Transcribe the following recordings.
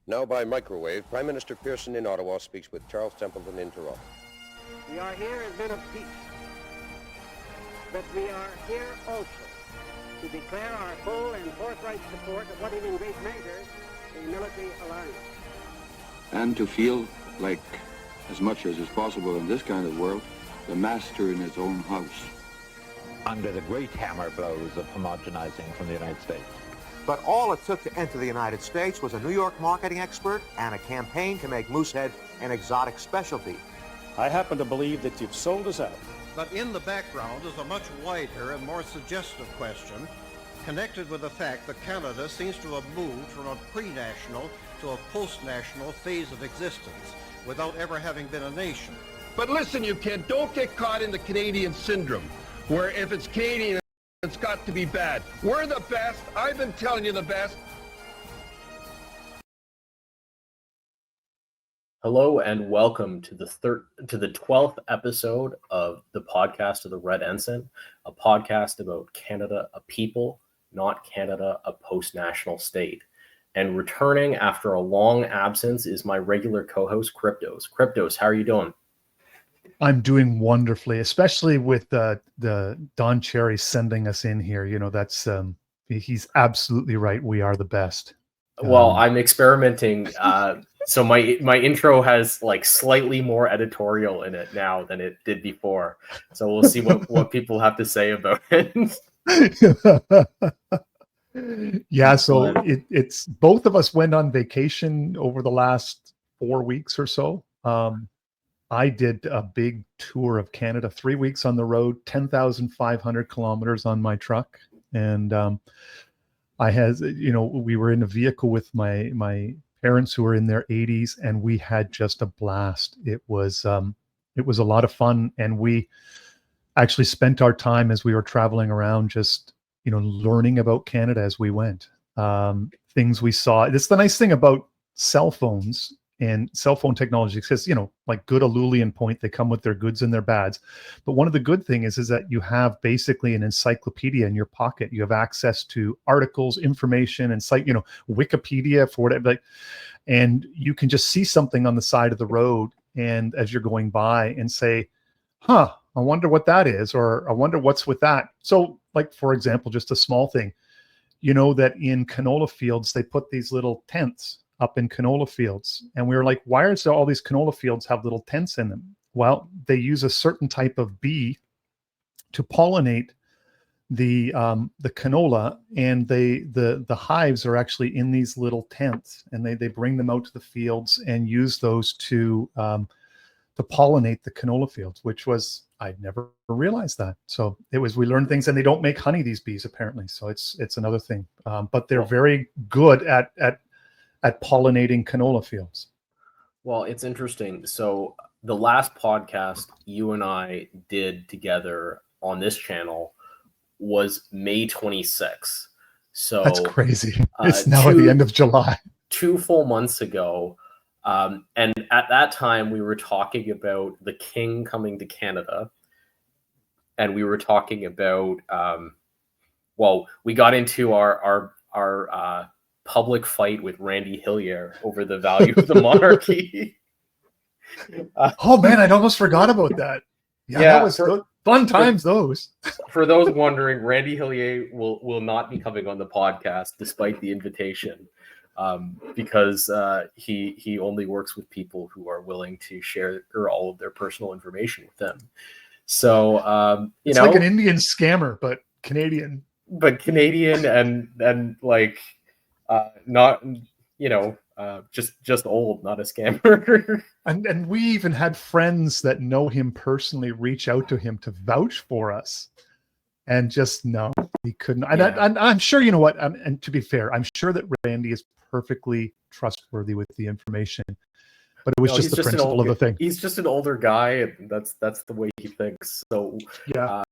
Now by microwave, Prime Minister Pearson in Ottawa speaks with Charles Templeton in Toronto. We are here as men of peace, but we are here also to declare our full and forthright support of what is in great measure a military alliance. And to feel like, as much as is possible in this kind of world, the master in his own house. Under the great hammer blows of homogenizing from the United States. But all it took to enter the United States was a New York marketing expert and a campaign to make Moosehead an exotic specialty. I happen to believe that you've sold us out. But in the background is a much wider and more suggestive question connected with the fact that Canada seems to have moved from a pre-national to a post-national phase of existence without ever having been a nation. But listen, you kid, don't get caught in the Canadian syndrome, where if it's Canadian, it's got to be bad. We're the best. I've been telling you the best. Hello and welcome to the 12th episode of the podcast of the Red Ensign, a podcast about Canada, a people, not Canada, a post-national state. And returning after a long absence is my regular co-host, Kruptos. Kruptos, how are you doing? I'm doing wonderfully, especially with the Don Cherry sending us in here. You know, that's he's absolutely right. We are the best. Well, I'm experimenting. So my intro has like slightly more editorial in it now than it did before. So we'll see what people have to say about it. Yeah, so it's both of us went on vacation over the last 4 weeks or so. I did a big tour of Canada, 3 weeks on the road, 10,500 kilometers on my truck. And we were in a vehicle with my parents who were in their 80s, and we had just a blast. It was a lot of fun. And we actually spent our time as we were traveling around, just, learning about Canada as we went. Things we saw. It's the nice thing about cell phones and cell phone technology, because, like good Alulian point, they come with their goods and their bads. But one of the good things is that you have basically an encyclopedia in your pocket. You have access to articles, information, and Wikipedia for whatever. And you can just see something on the side of the road, and as you're going by, and say, I wonder what that is, or I wonder what's with that. So, like, for example, just a small thing, that in canola fields, they put these little tents up in canola fields. And we were like, why are all these canola fields have little tents in them? Well, they use a certain type of bee to pollinate the canola, and the hives are actually in these little tents, and they bring them out to the fields and use those to pollinate the canola fields, which was, I'd never realized that. So we learned things, and they don't make honey, these bees, apparently. So it's another thing. But they're very good at pollinating canola fields. Well, it's interesting. So the last podcast you and I did together on this channel was May 26th. So that's crazy. It's now at the end of July. 2 full months ago. And at that time, we were talking about the King coming to Canada. And we were talking about, we got into our public fight with Randy Hillier over the value of the monarchy. Oh man, I'd almost forgot about that. Yeah, that was fun times. Those. For those wondering, Randy Hillier will not be coming on the podcast despite the invitation, because he only works with people who are willing to share all of their personal information with them. So it's like an Indian scammer, but Canadian. And like. Not, just old, not a scammer. and we even had friends that know him personally reach out to him to vouch for us, and just no, he couldn't. Yeah. And I'm sure, you know what? And to be fair, I'm sure that Randy is perfectly trustworthy with the information, but it was just the principle of the thing. He's just an older guy, and that's the way he thinks. So yeah.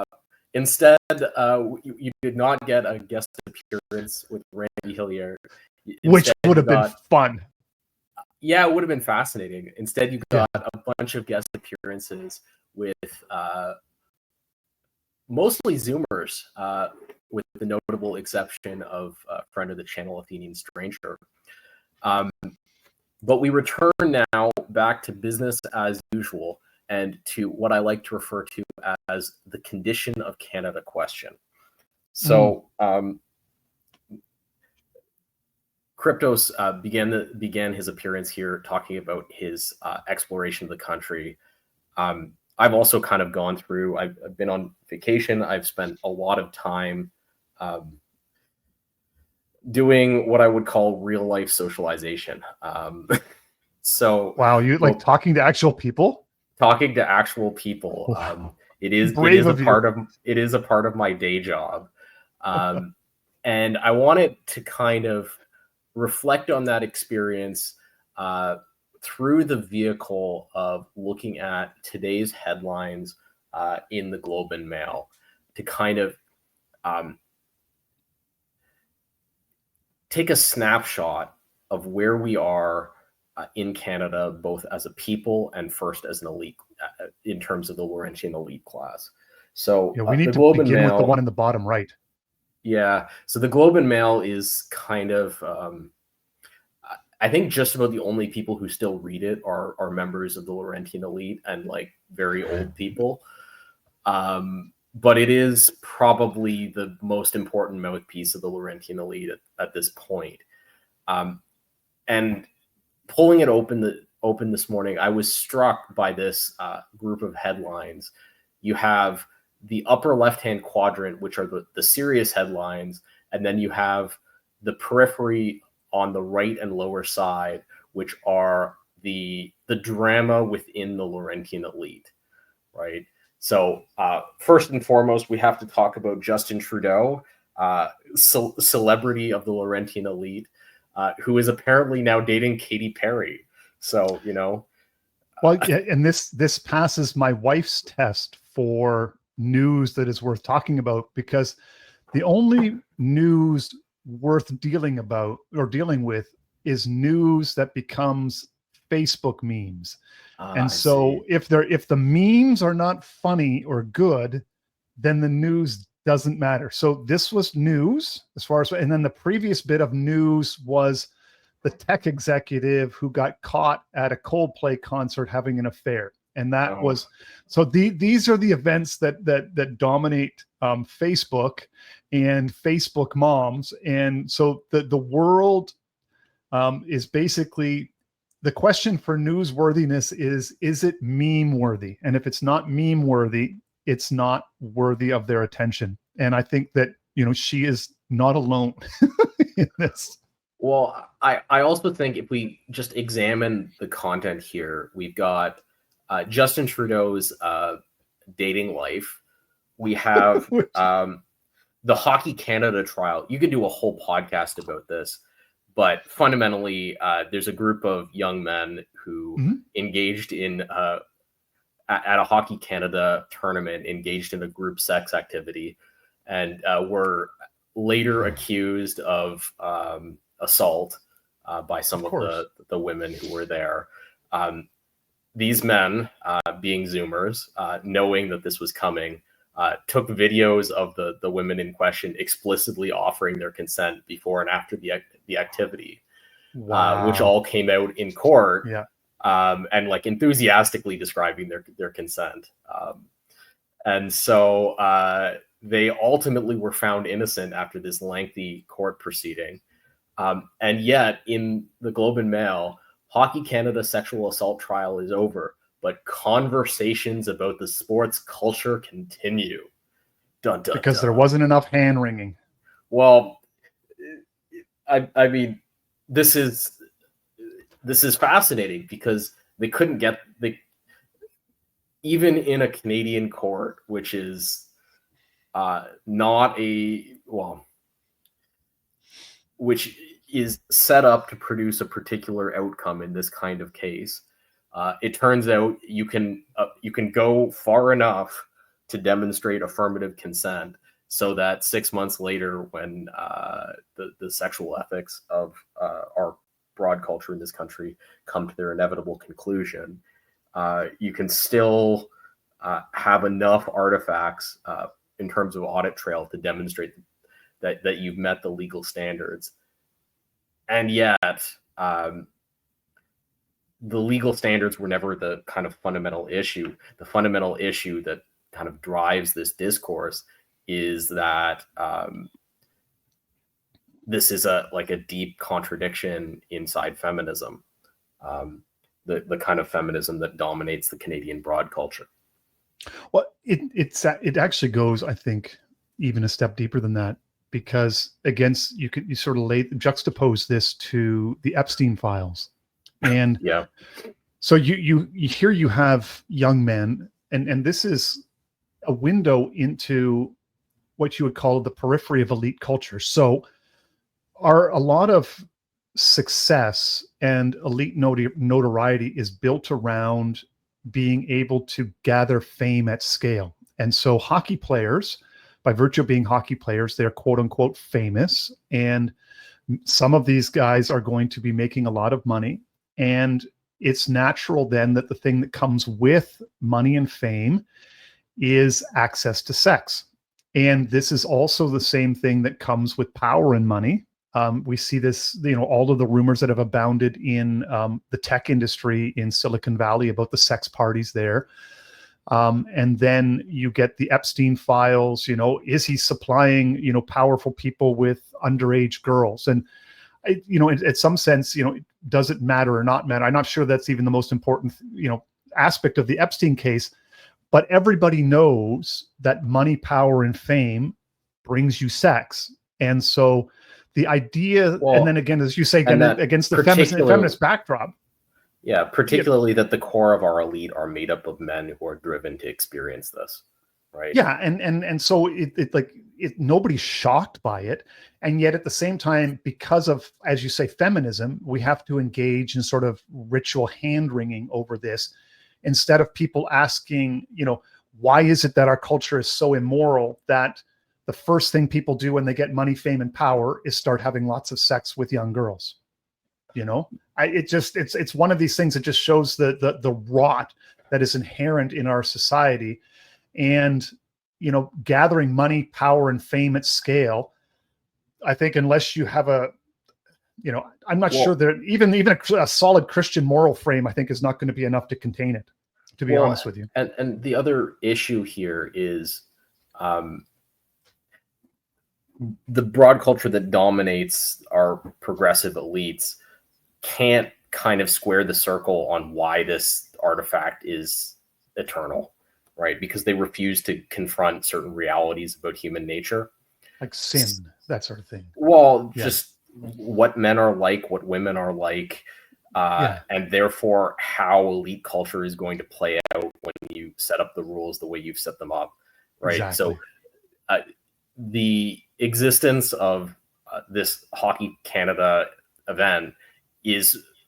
Instead, you did not get a guest appearance with Randy Hillier. Which would have been fun. Yeah, it would have been fascinating. Instead, you got a bunch of guest appearances with mostly Zoomers, with the notable exception of a friend of the channel, Athenian Stranger. But we return now back to business as usual and to what I like to refer to as the condition of Canada question. So Kruptos began his appearance here talking about his exploration of the country. I've also kind of gone through, I've been on vacation. I've spent a lot of time doing what I would call real life socialization. So wow, you like talking to actual people? Talking to actual people. Wow. It is a part of my day job. And I wanted to kind of reflect on that experience through the vehicle of looking at today's headlines in the Globe and Mail to kind of take a snapshot of where we are in Canada, both as a people and first as an elite, in terms of the Laurentian elite class. So we need to begin with the one in the bottom right. Yeah. So the Globe and Mail is kind of, I think just about the only people who still read it are members of the Laurentian elite and like very old people. But it is probably the most important mouthpiece of the Laurentian elite at this point. And pulling it open this morning, I was struck by this group of headlines. You have the upper left-hand quadrant, which are the serious headlines, and then you have the periphery on the right and lower side, which are the drama within the Laurentian elite, right? So first and foremost, we have to talk about Justin Trudeau, celebrity of the Laurentian elite, who is apparently now dating Katy Perry. So, you know. Well, yeah, and this passes my wife's test for news that is worth talking about, because the only news worth dealing with is news that becomes Facebook memes. And so if the memes are not funny or good, then the news doesn't matter. So this was news as far as, and then the previous bit of news was the tech executive who got caught at a Coldplay concert having an affair. And that was, so these are the events that dominate Facebook and Facebook moms. And so the world is basically, the question for newsworthiness is it meme worthy? And if it's not meme worthy, it's not worthy of their attention. And I think that, you know, she is not alone in this. Well, I also think if we just examine the content here, we've got Justin Trudeau's dating life. We have the Hockey Canada trial. You could do a whole podcast about this, but fundamentally, there's a group of young men who engaged in at a Hockey Canada tournament, engaged in a group sex activity, and were later accused of assault by some of the women who were there. These men, being Zoomers, knowing that this was coming, took videos of the women in question explicitly offering their consent before and after the activity, which all came out in court, and like enthusiastically describing their consent. And so they ultimately were found innocent after this lengthy court proceeding. And yet, in the Globe and Mail, Hockey Canada sexual assault trial is over, but conversations about the sports culture continue. Dun, dun, because dun. there wasn't enough hand wringing. Well, I mean, this is fascinating because they couldn't get even in a Canadian court, which is which is set up to produce a particular outcome in this kind of case. It turns out you can go far enough to demonstrate affirmative consent so that 6 months later, when the sexual ethics of our broad culture in this country come to their inevitable conclusion, you can still have enough artifacts in terms of audit trail to demonstrate that you've met the legal standards. And yet, the legal standards were never the kind of fundamental issue. The fundamental issue that kind of drives this discourse is that this is a deep contradiction inside feminism, the kind of feminism that dominates the Canadian broad culture. Well, it actually goes, I think, even a step deeper than that, because you sort of juxtapose this to the Epstein files, and yeah. So you have young men, and this is a window into what you would call the periphery of elite culture. So are a lot of success and elite notoriety is built around being able to gather fame at scale. And so hockey players, by virtue of being hockey players, they're quote unquote famous. And some of these guys are going to be making a lot of money. And it's natural then that the thing that comes with money and fame is access to sex. And this is also the same thing that comes with power and money. We see this, all of the rumors that have abounded in the tech industry in Silicon Valley about the sex parties there. And then you get the Epstein files, is he supplying, powerful people with underage girls? And, in some sense, does it matter or not matter? I'm not sure that's even the most important, aspect of the Epstein case, but everybody knows that money, power, and fame brings you sex. And so the idea, and then again, as you say, against the feminist backdrop. Yeah, particularly that the core of our elite are made up of men who are driven to experience this, right? Yeah, and so nobody's shocked by it, and yet at the same time, because of, as you say, feminism, we have to engage in sort of ritual hand-wringing over this, instead of people asking, why is it that our culture is so immoral that the first thing people do when they get money, fame, and power is start having lots of sex with young girls. It's one of these things that just shows the rot that is inherent in our society. And, gathering money, power, and fame at scale, I think unless you have I'm not sure that even a solid Christian moral frame, I think, is not going to be enough to contain it, to be honest with you. And the other issue here is the broad culture that dominates our progressive elites can't kind of square the circle on why this artifact is eternal, right? Because they refuse to confront certain realities about human nature. Like sin, that sort of thing. Well, just what men are like, what women are like, and therefore how elite culture is going to play out when you set up the rules the way you've set them up, right? Exactly. So the existence of this Hockey Canada event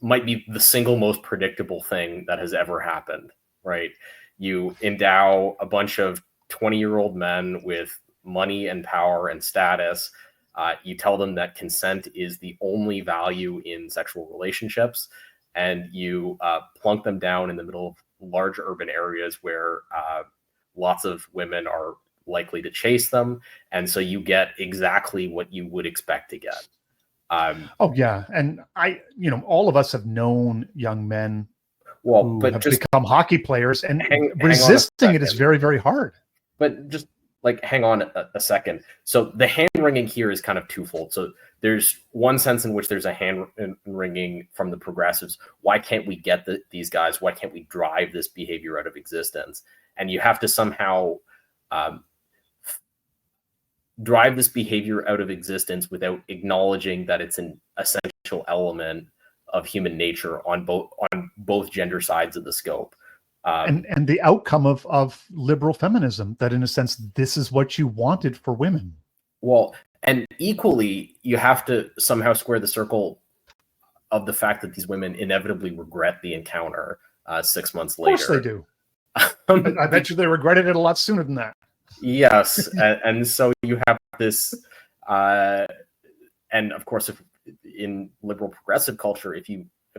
might be the single most predictable thing that has ever happened, right? You endow a bunch of 20-year-old men with money and power and status. You tell them that consent is the only value in sexual relationships, and you plunk them down in the middle of large urban areas where lots of women are likely to chase them, and so you get exactly what you would expect to get. And all of us have known young men who have become hockey players, and resisting it is very, very hard. But just hang on a second. So the hand wringing here is kind of twofold. So there's one sense in which there's a hand wringing from the progressives. Why can't we get these guys? Why can't we drive this behavior out of existence? And you have to somehow drive this behavior out of existence without acknowledging that it's an essential element of human nature on both gender sides of the scope. And the outcome of liberal feminism, that in a sense, this is what you wanted for women. Well, and equally, you have to somehow square the circle of the fact that these women inevitably regret the encounter 6 months later. Of course they do. I bet you they regretted it a lot sooner than that. Yes, and so you have this, and of course, if in liberal progressive culture, if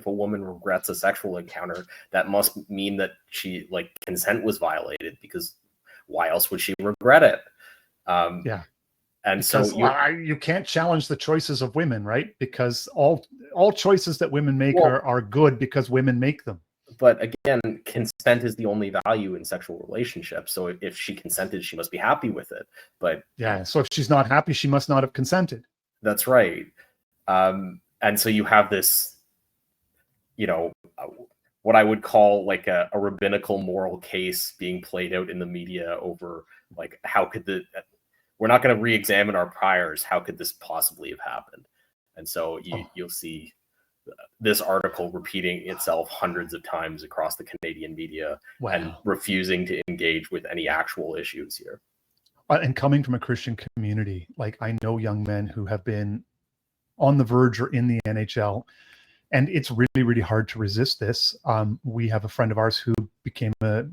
a woman regrets a sexual encounter, that must mean that she consent was violated, because why else would she regret it? And because so you can't challenge the choices of women, right? Because all choices that women make are good because women make them. But again, consent is the only value in sexual relationships. So if she consented, she must be happy with it. But yeah, so if she's not happy, she must not have consented. That's right. And so you have this, what I would call like a rabbinical moral case being played out in the media over like, how could we're not going to re-examine our priors. How could this possibly have happened? And so you'll see this article repeating itself hundreds of times across the Canadian media and refusing to engage with any actual issues here. And coming from a Christian community, like I know young men who have been on the verge or in the NHL, and it's really, really hard to resist this. We have a friend of ours who became a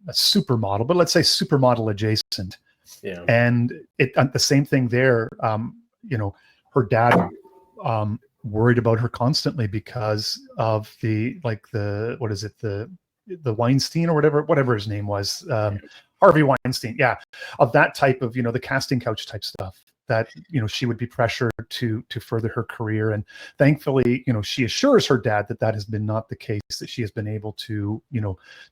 supermodel, but let's say supermodel adjacent. Yeah. And the same thing there, her dad worried about her constantly because of the Weinstein or whatever his name was, Harvey Weinstein. Yeah. Of that type of, the casting couch type stuff that, she would be pressured to further her career. And thankfully, she assures her dad that has been not the case, that she has been able to,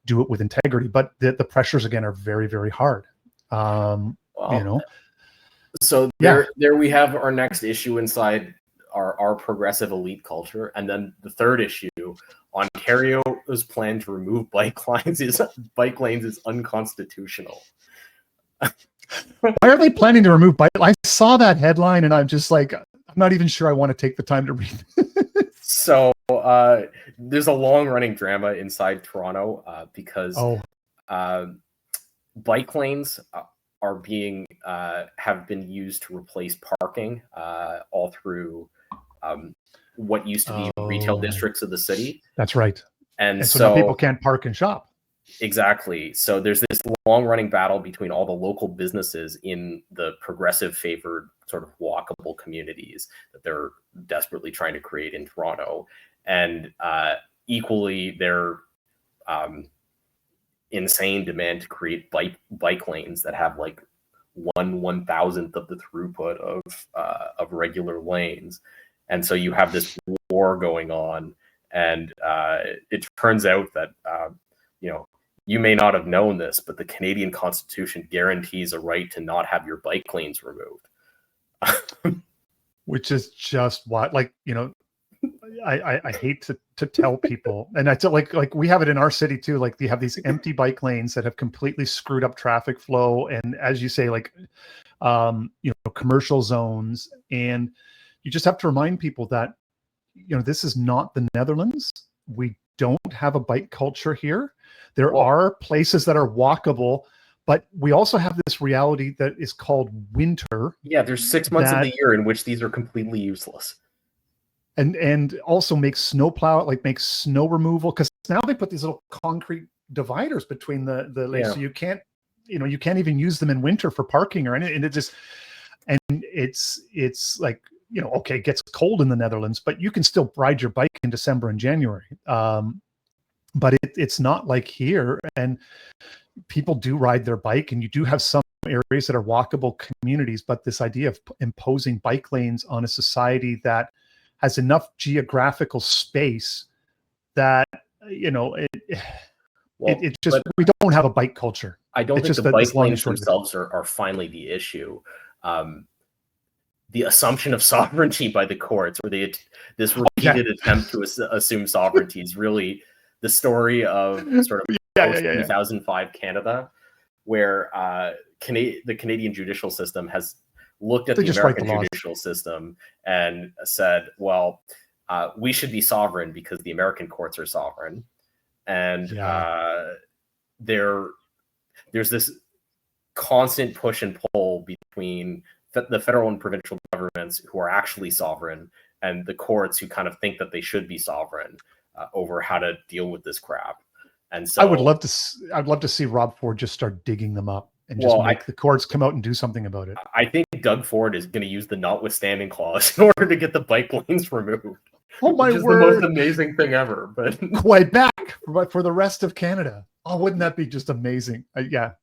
do it with integrity. But the pressures again are very, very hard. So there we have our next issue inside our progressive elite culture. And then the third issue, Ontario's plan to remove bike lanes is unconstitutional. Why are they planning to remove bike? I saw that headline and I'm just like, I'm not even sure I want to take the time to read it. So there's a long running drama inside Toronto because bike lanes are being have been used to replace parking all through what used to be retail districts of the city. That's right. And so now people can't park and shop. Exactly. So there's this long-running battle between all the local businesses in the progressive favored sort of walkable communities that they're desperately trying to create in Toronto. And equally, their insane demand to create bike lanes that have like 1/1000th of the throughput of regular lanes. And so you have this war going on. And it turns out that, you may not have known this, but the Canadian Constitution guarantees a right to not have your bike lanes removed. Which is just what, I hate to tell people, and I tell like we have it in our city too. Like you have these empty bike lanes that have completely screwed up traffic flow, and as you say, commercial zones, and you just have to remind people that this is not the Netherlands. We don't have a bike culture here. There are places that are walkable, but we also have this reality that is called winter. Yeah, there's 6 months of the year in which these are completely useless. And also makes snow removal, because now they put these little concrete dividers between the lanes, so you can't even use them in winter for parking or anything. And it's like, okay, it gets cold in the Netherlands, but you can still ride your bike in December and January. But it's not like here, and people do ride their bike, and you do have some areas that are walkable communities, but this idea of imposing bike lanes on a society that has enough geographical space that, it just, we don't have a bike culture. I don't think the bike lanes themselves are finally the issue. The assumption of sovereignty by the courts, or this repeated attempt to assume sovereignty, is really the story of sort of post 2005 Canada, where the Canadian judicial system has looked at the American judicial system and said, well, we should be sovereign because the American courts are sovereign. And there's this constant push and pull between the federal and provincial governments, who are actually sovereign, and the courts, who kind of think that they should be sovereign, over how to deal with this crap. And so I'd love to see Rob Ford just start digging them up and just make the courts come out and do something about it. I think Doug Ford is going to use the notwithstanding clause in order to get the bike lanes removed. Oh my word! word! The most amazing thing ever. But Quebec for the rest of Canada. Oh, wouldn't that be just amazing? Do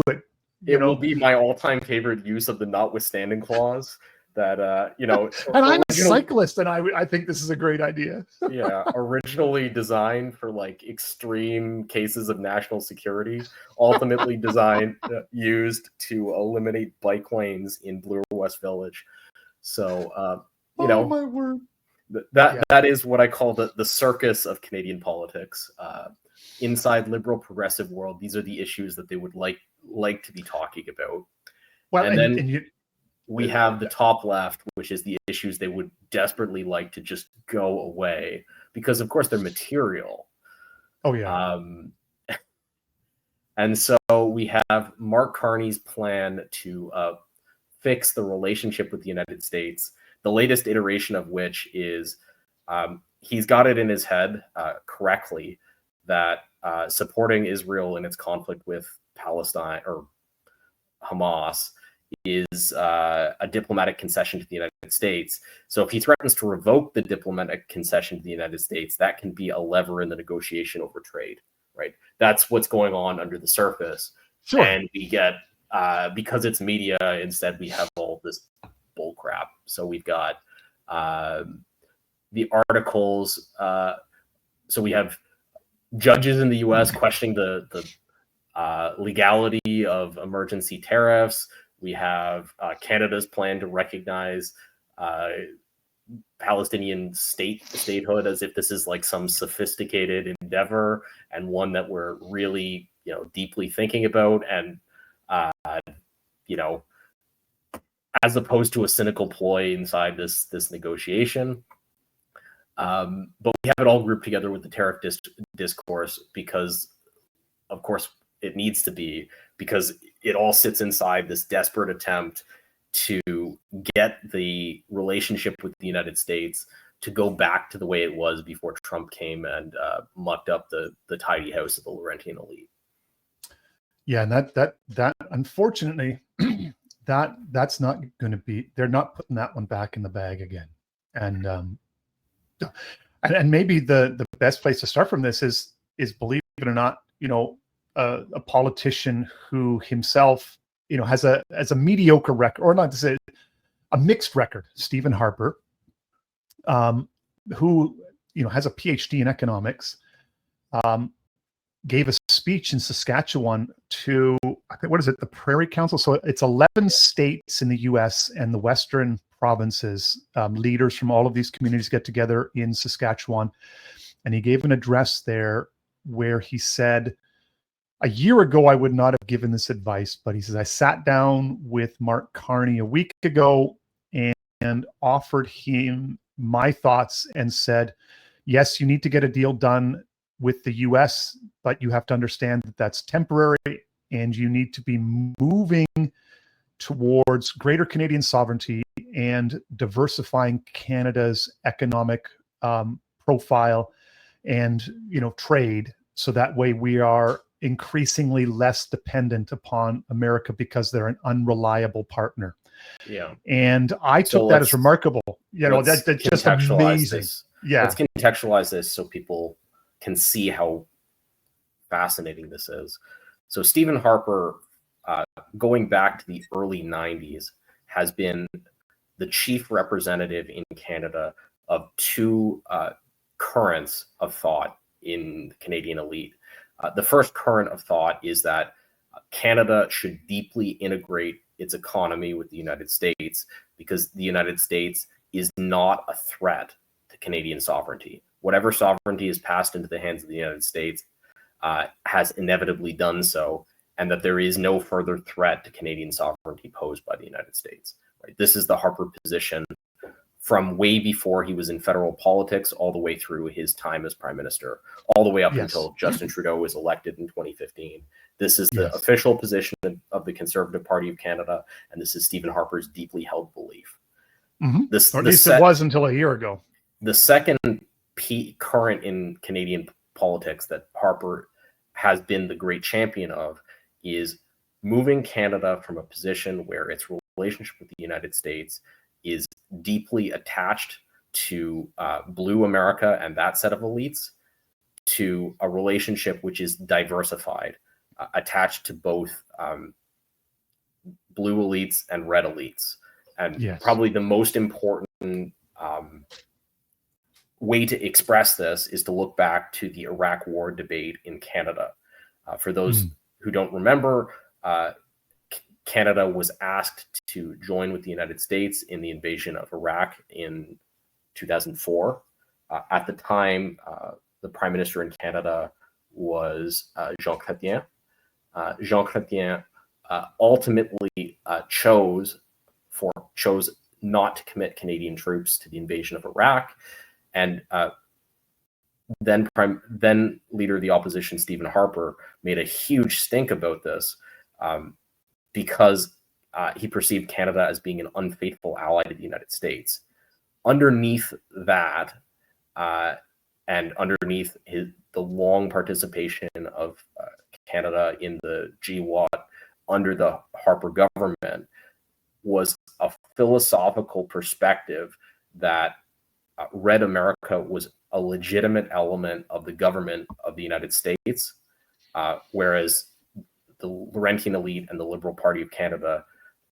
it. it will be my all-time favorite use of the notwithstanding clause. That and I'm a cyclist, and I think this is a great idea. Yeah, originally designed for like extreme cases of national security, ultimately used to eliminate bike lanes in Bloor West Village. So my word. That is what I call the circus of Canadian politics. Inside liberal progressive world, these are the issues that they would like to be talking about. Well, and then we have the top left, which is the issues they would desperately like to just go away because, of course, they're material. Oh, yeah. And so we have Mark Carney's plan to fix the relationship with the United States, the latest iteration of which is he's got it in his head correctly that supporting Israel in its conflict with Palestine or Hamas is a diplomatic concession to the United States. So if he threatens to revoke the diplomatic concession to the United States, that can be a lever in the negotiation over trade, right? That's what's going on under the surface. Sure. And we get, because it's media, instead we have all this bull crap. So we've got the articles. So we have judges in the U.S. questioning the legality of emergency tariffs. We have Canada's plan to recognize Palestinian statehood as if this is like some sophisticated endeavor and one that we're really, deeply thinking about. And, as opposed to a cynical ploy inside this negotiation. But we have it all grouped together with the tariff discourse because, of course, it needs to be, because it all sits inside this desperate attempt to get the relationship with the United States to go back to the way it was before Trump came and mucked up the tidy house of the Laurentian elite. Yeah, and that unfortunately, that's not going to be. They're not putting that one back in the bag again. And maybe the best place to start from this is believe it or not, a politician who himself, has a mediocre record, or not to say a mixed record, Stephen Harper, who, has a PhD in economics, gave a speech in Saskatchewan to, I think, the Prairie Council. So it's 11 states in the U.S. and the Western provinces. Leaders from all of these communities get together in Saskatchewan. And he gave an address there where he said, a year ago, I would not have given this advice, but he says, I sat down with Mark Carney a week ago and offered him my thoughts and said, yes, you need to get a deal done with the U.S., but you have to understand that that's temporary and you need to be moving towards greater Canadian sovereignty and diversifying Canada's economic profile and, trade. So that way we are increasingly less dependent upon America because they're an unreliable partner. Yeah. And I took that as remarkable. That's just amazing. Yeah. Let's contextualize this so people can see how fascinating this is. So Stephen Harper, going back to the early 90s, has been the chief representative in Canada of two currents of thought in the Canadian elite. The first current of thought is that Canada should deeply integrate its economy with the United States because the United States is not a threat to Canadian sovereignty. Whatever sovereignty is passed into the hands of the United States has inevitably done so, and that there is no further threat to Canadian sovereignty posed by the United States. Right? This is the Harper position from way before he was in federal politics, all the way through his time as prime minister, all the way up until Justin Trudeau was elected in 2015. This is the official position of the Conservative Party of Canada, and this is Stephen Harper's deeply held belief. Mm-hmm. Or at least it was until a year ago. The second current in Canadian politics that Harper has been the great champion of is moving Canada from a position where its relationship with the United States is deeply attached to Blue America and that set of elites, to a relationship which is diversified, attached to both blue elites and red elites. And Yes. probably the most important way to express this is to look back to the Iraq War debate in Canada. For those who don't remember, Canada was asked to join with the United States in the invasion of Iraq in 2004. At the time, the Prime Minister in Canada was Jean Chrétien. Jean Chrétien ultimately chose not to commit Canadian troops to the invasion of Iraq, and then leader of the opposition Stephen Harper made a huge stink about this because he perceived Canada as being an unfaithful ally to the United States. Underneath that, and underneath the long participation of Canada in the GWOT under the Harper government, was a philosophical perspective that Red America was a legitimate element of the government of the United States, whereas the Laurentian elite and the Liberal Party of Canada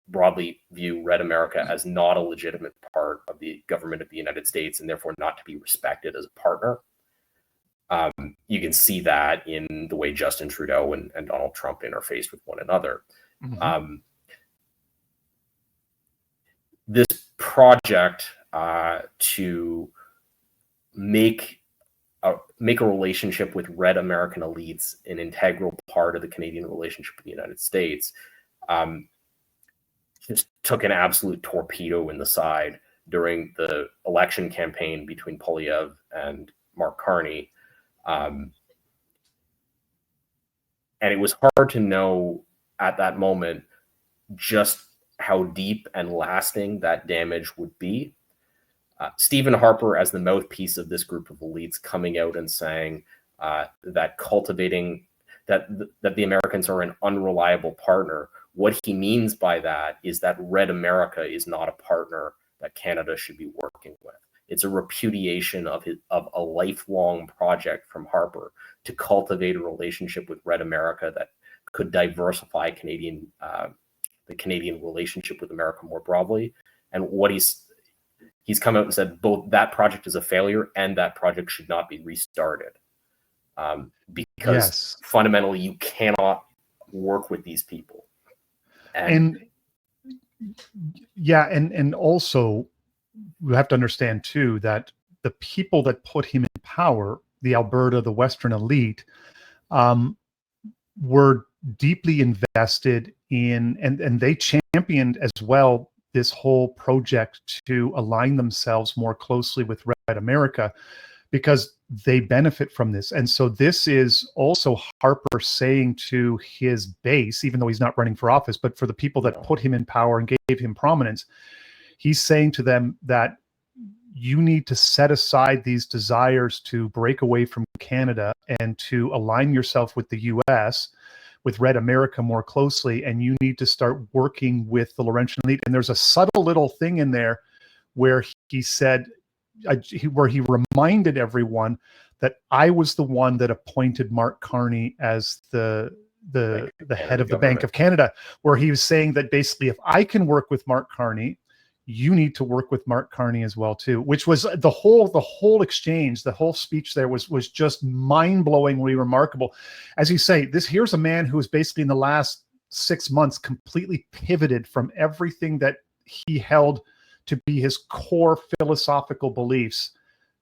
broadly view Red America as not a legitimate part of the government of the United States and therefore not to be respected as a partner. You can see that in the way Justin Trudeau and Donald Trump interfaced with one another. This project to make a relationship with Red American elites an integral part of the Canadian relationship with the United States just took an absolute torpedo in the side during the election campaign between Poilievre and Mark Carney. And it was hard to know at that moment just how deep and lasting that damage would be. Stephen Harper, as the mouthpiece of this group of elites, coming out and saying that the Americans are an unreliable partner. What he means by that is that Red America is not a partner that Canada should be working with. It's a repudiation of a lifelong project from Harper to cultivate a relationship with Red America that could diversify the Canadian relationship with America more broadly. And what he's come out and said both that project is a failure and that project should not be restarted, because fundamentally you cannot work with these people. And also we have to understand too that the people that put him in power, the Alberta, the Western elite, were deeply invested in, and they championed as well this whole project to align themselves more closely with Red America because they benefit from this. And so this is also Harper saying to his base, even though he's not running for office, but for the people that put him in power and gave him prominence, he's saying to them that you need to set aside these desires to break away from Canada and to align yourself with the US, with Red America more closely, and you need to start working with the Laurentian elite. And there's a subtle little thing in there where he said, where he reminded everyone that I was the one that appointed Mark Carney as the head of the Bank of Canada, where he was saying that basically if I can work with Mark Carney, you need to work with Mark Carney as well too, which was the whole exchange, the whole speech there was just mind-blowingly remarkable. As you say, here's a man who has basically in the last 6 months completely pivoted from everything that he held to be his core philosophical beliefs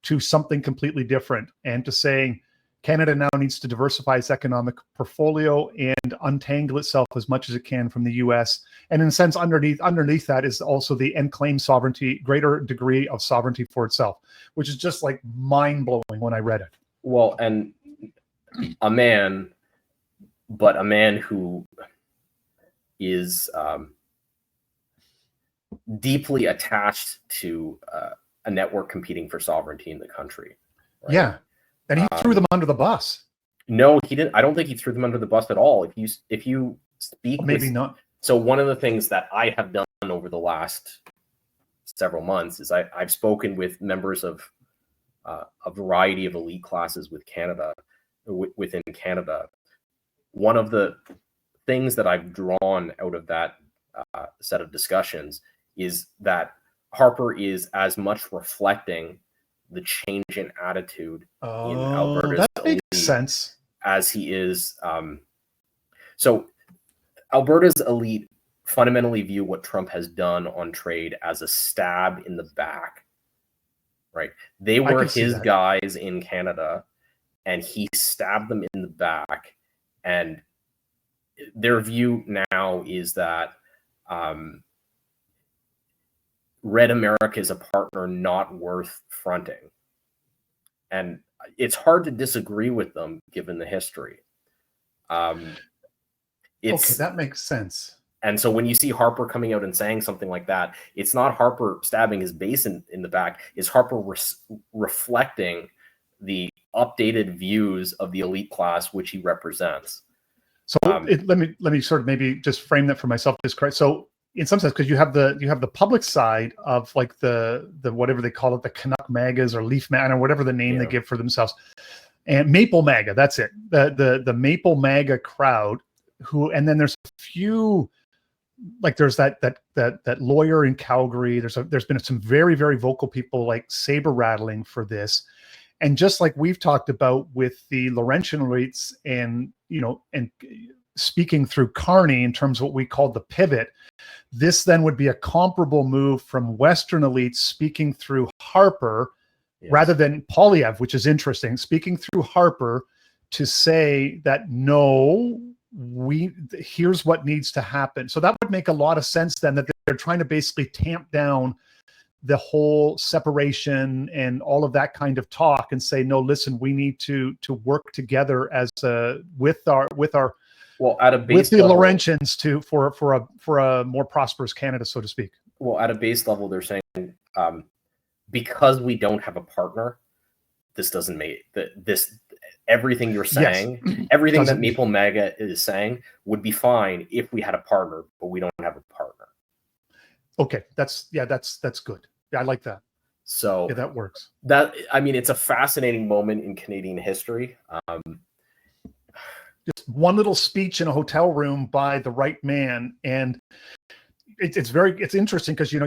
to something completely different, and to saying Canada now needs to diversify its economic portfolio and untangle itself as much as it can from the US. And in a sense, underneath that is also the unclaimed sovereignty, greater degree of sovereignty for itself, which is just like mind-blowing when I read it. Well, and a man who is deeply attached to a network competing for sovereignty in the country. Right? Yeah. And he threw them under the bus. No, he didn't. I don't think he threw them under the bus at all. If you speak, maybe not. So one of the things that I have done over the last several months is I've spoken with members of a variety of elite classes within Canada. One of the things that I've drawn out of that set of discussions, is that Harper is as much reflecting the change in attitude in Alberta's that makes elite sense. as he is. So Alberta's elite fundamentally view what Trump has done on trade as a stab in the back, right? They were his guys in Canada, and he stabbed them in the back. And their view now is that Red America is a partner not worth fronting. And it's hard to disagree with them given the history. Okay, that makes sense. And so when you see Harper coming out and saying something like that, it's not Harper stabbing his base in the back. It's Harper reflecting the updated views of the elite class which he represents. So let me sort of maybe just frame that for myself. Just correct. So in some sense, because you have the public side of like the whatever they call it, the Canuck Magas or Leaf Man or whatever the name they give for themselves, and Maple MAGA. That's it. The Maple MAGA crowd and then there's a few, like there's that lawyer in Calgary. There's been some very, very vocal people like saber rattling for this. And just like we've talked about with the Laurentian elites and speaking through Carney in terms of what we call the pivot, this then would be a comparable move from Western elites speaking through Harper rather than Polyev, which is interesting, speaking through Harper to say that, no, here's what needs to happen. So that would make a lot of sense then, that they're trying to basically tamp down the whole separation and all of that kind of talk and say, no, listen, we need to work together as with the Laurentians for a more prosperous Canada, so to speak. Well, at a base level, they're saying because we don't have a partner, this doesn't make this. Everything you're saying, everything that Maple MAGA is saying would be fine if we had a partner, but we don't have a partner. Okay, that's good. Yeah, I like that. So that works. It's a fascinating moment in Canadian history. Just one little speech in a hotel room by the right man, and it's interesting because we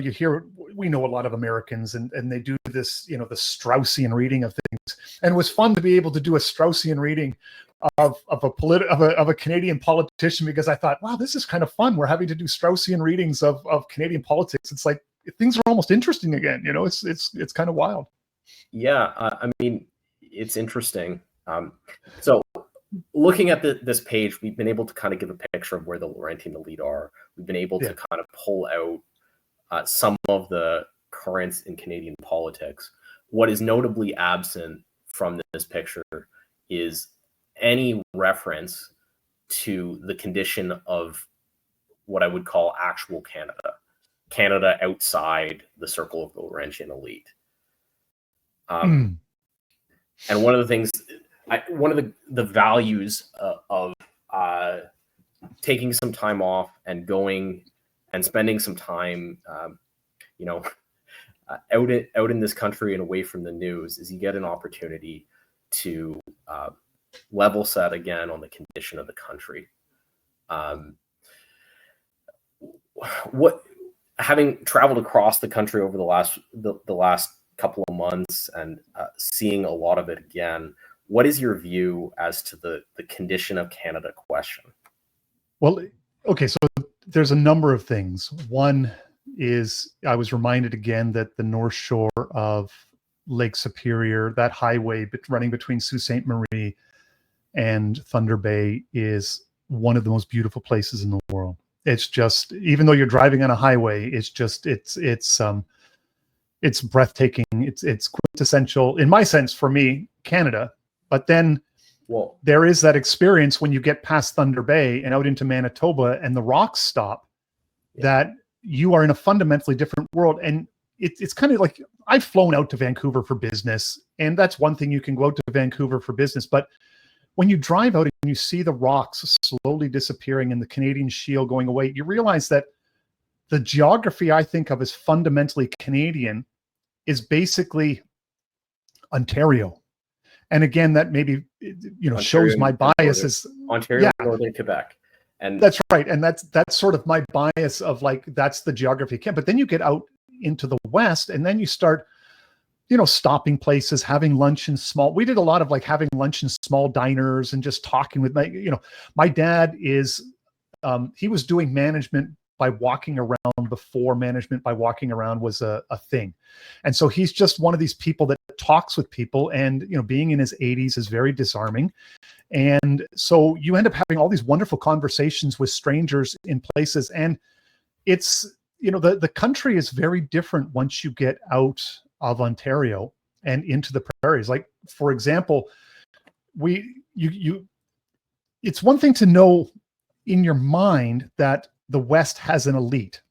know a lot of Americans and they do this, the Straussian reading of things, and it was fun to be able to do a Straussian reading of a Canadian politician, because I thought, wow, this is kind of fun. We're having to do Straussian readings of Canadian politics. It's like things are almost interesting again. It's kind of wild. Yeah, it's interesting. So looking at this page, we've been able to kind of give a picture of where the Laurentian elite are. We've been able to kind of pull out some of the currents in Canadian politics. What is notably absent from this picture is any reference to the condition of what I would call actual Canada outside the circle of the Laurentian elite. And one of the things, one of the values of taking some time off and going and spending some time, out in this country and away from the news, is you get an opportunity to level set again on the condition of the country. Having traveled across the country over the last couple of months and seeing a lot of it again, what is your view as to the condition of Canada question? Well, okay, so there's a number of things. One is I was reminded again that the North Shore of Lake Superior, that highway running between Sault Ste. Marie and Thunder Bay, is one of the most beautiful places in the world. It's just, even though you're driving on a highway, it's breathtaking. It's quintessential, in my sense, for me, Canada. But then there is that experience when you get past Thunder Bay and out into Manitoba and the rocks stop, that you are in a fundamentally different world. And it's kind of like, I've flown out to Vancouver for business, and that's one thing, you can go out to Vancouver for business. But when you drive out and you see the rocks slowly disappearing and the Canadian Shield going away, you realize that the geography I think of as fundamentally Canadian is basically Ontario. And again, that maybe, Ontario, shows my biases. Ontario, Northern Quebec. And that's right. And that's sort of my bias of like, that's the geography camp. But then you get out into the West and then you start, stopping places, having lunch in we did a lot of like having lunch in small diners and just talking with my dad is, he was doing management by walking around before management by walking around was a thing. And so he's just one of these people that talks with people, and, being in his 80s is very disarming. And so you end up having all these wonderful conversations with strangers in places. And it's, the country is very different once you get out of Ontario and into the prairies. Like, for example, it's one thing to know in your mind that the West has an elite,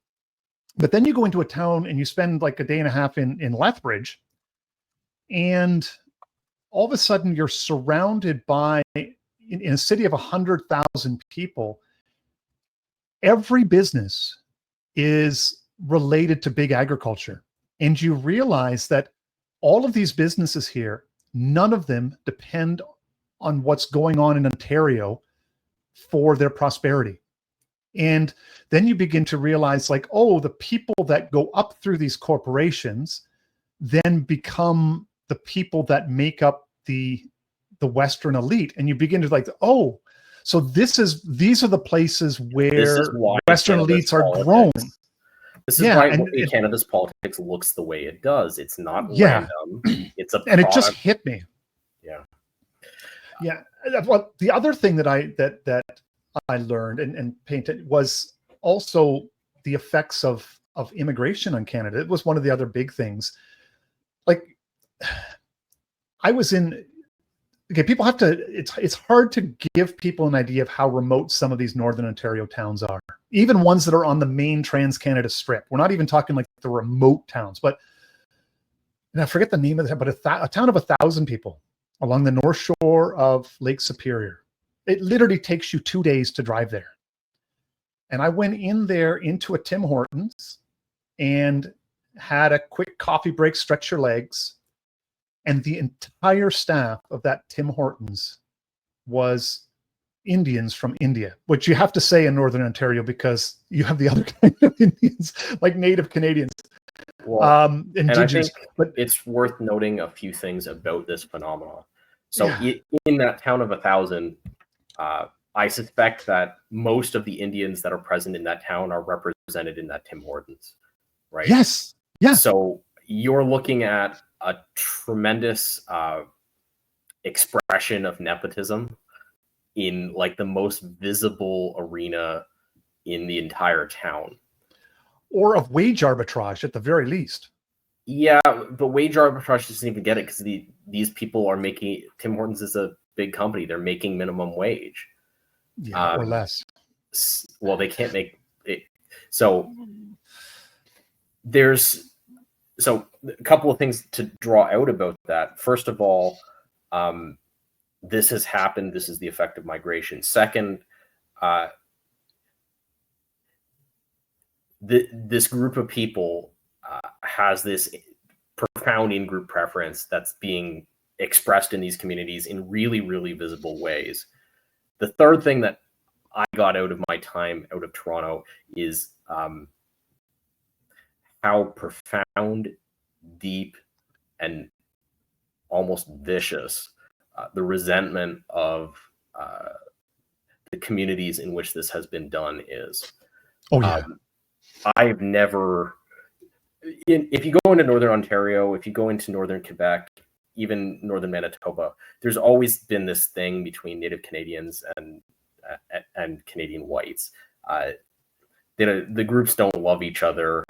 but then you go into a town and you spend like a day and a half in Lethbridge, and all of a sudden you're surrounded by, in a city of 100,000 people, every business is related to big agriculture. And you realize that all of these businesses here, none of them depend on what's going on in Ontario for their prosperity. And then you begin to realize, like, oh, the people that go up through these corporations then become the people that make up the Western elite. And you begin to like, oh, so these are the places where Western elites are grown. This is why Canada's politics looks the way it does. It's not random. It's a and it just hit me. Yeah. Yeah. Well, the other thing that I learned and painted was also the effects of immigration on Canada. It was one of the other big things. Like, I was in, okay, people have to, it's hard to give people an idea of how remote some of these Northern Ontario towns are, even ones that are on the main Trans-Canada Strip. We're not even talking like the remote towns, but, and I forget the name of the town, but a town of 1,000 people along the North Shore of Lake Superior. It literally takes you 2 days to drive there. And I went in there into a Tim Hortons and had a quick coffee break, stretch your legs. And the entire staff of that Tim Hortons was Indians from India, which you have to say in Northern Ontario because you have the other kind of Indians, like Native Canadians, Indigenous. But it's worth noting a few things about this phenomenon. So in that town of 1,000, I suspect that most of the Indians that are present in that town are represented in that Tim Hortons, right? Yes. Yeah. So you're looking at a tremendous expression of nepotism in like the most visible arena in the entire town. Or of wage arbitrage at the very least. Yeah, but wage arbitrage doesn't even get it because these people are making, Tim Hortons is a big company. They're making minimum wage. Yeah, or less. Well, they can't make it. So there's a couple of things to draw out about that. First of all, this has happened. This is the effect of migration. Second, this group of people has this profound in-group preference that's being expressed in these communities in really, really visible ways. The third thing that I got out of my time out of Toronto is how profound, deep, and almost vicious the resentment of the communities in which this has been done is. Oh, yeah. I've never... If you go into Northern Ontario, if you go into Northern Quebec, even Northern Manitoba, there's always been this thing between Native Canadians and Canadian whites. The groups don't love each other.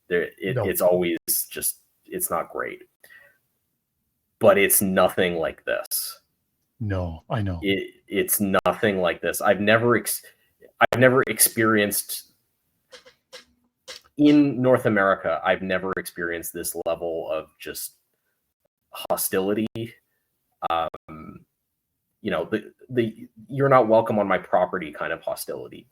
It's always just, it's not great. But it's nothing like this. No, I know. It's nothing like this. I've never experienced... In North America, I've never experienced this level of just hostility. The you're not welcome on my property kind of hostility.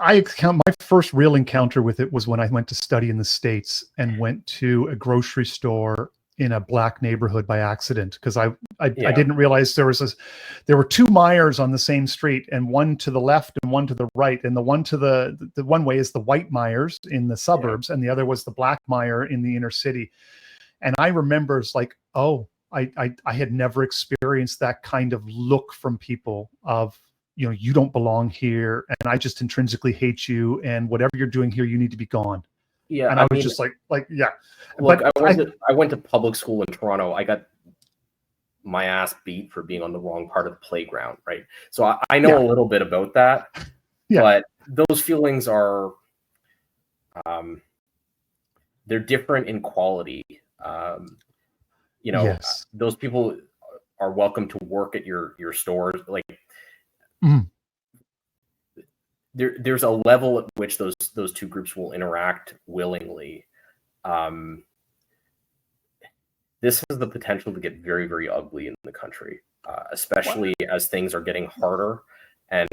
I count my first real encounter with it was when I went to study in the States and went to a grocery store in a black neighborhood by accident because I didn't realize there were two Myers on the same street, and one to the left and one to the right, and the one to the one way is the white Myers in the suburbs, and the other was the black Meyer in the inner city. And I remember it's like, oh, I had never experienced that kind of look from people of, you know, you don't belong here, and I just intrinsically hate you, and whatever you're doing here, you need to be gone. Yeah, and I was just like, yeah. Look, but I went to public school in Toronto. I got my ass beat for being on the wrong part of the playground, right? So I know a little bit about that, but those feelings are, they're different in quality. You know, those people are welcome to work at your stores. Like, there's a level at which those two groups will interact willingly. This has the potential to get very, very ugly in the country, especially as things are getting harder and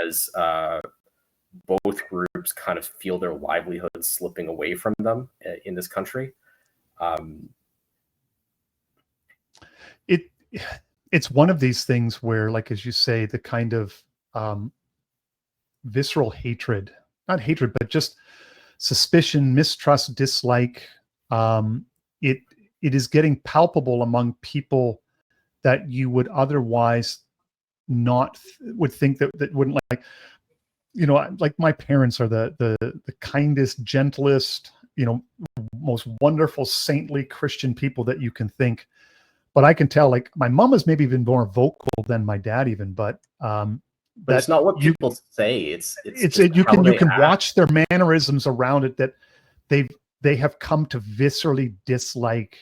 as both groups kind of feel their livelihoods slipping away from them in this country. It's one of these things where, like, as you say, the kind of visceral hatred, not hatred, but just suspicion, mistrust, dislike, it is getting palpable among people that you would otherwise not would think that wouldn't, like, you know, like my parents are the kindest, gentlest, you know, most wonderful, saintly Christian people that you can think. But I can tell, like, my mom is maybe even more vocal than my dad even, but it's not what people say. It's you can watch their mannerisms around it, that they have come to viscerally dislike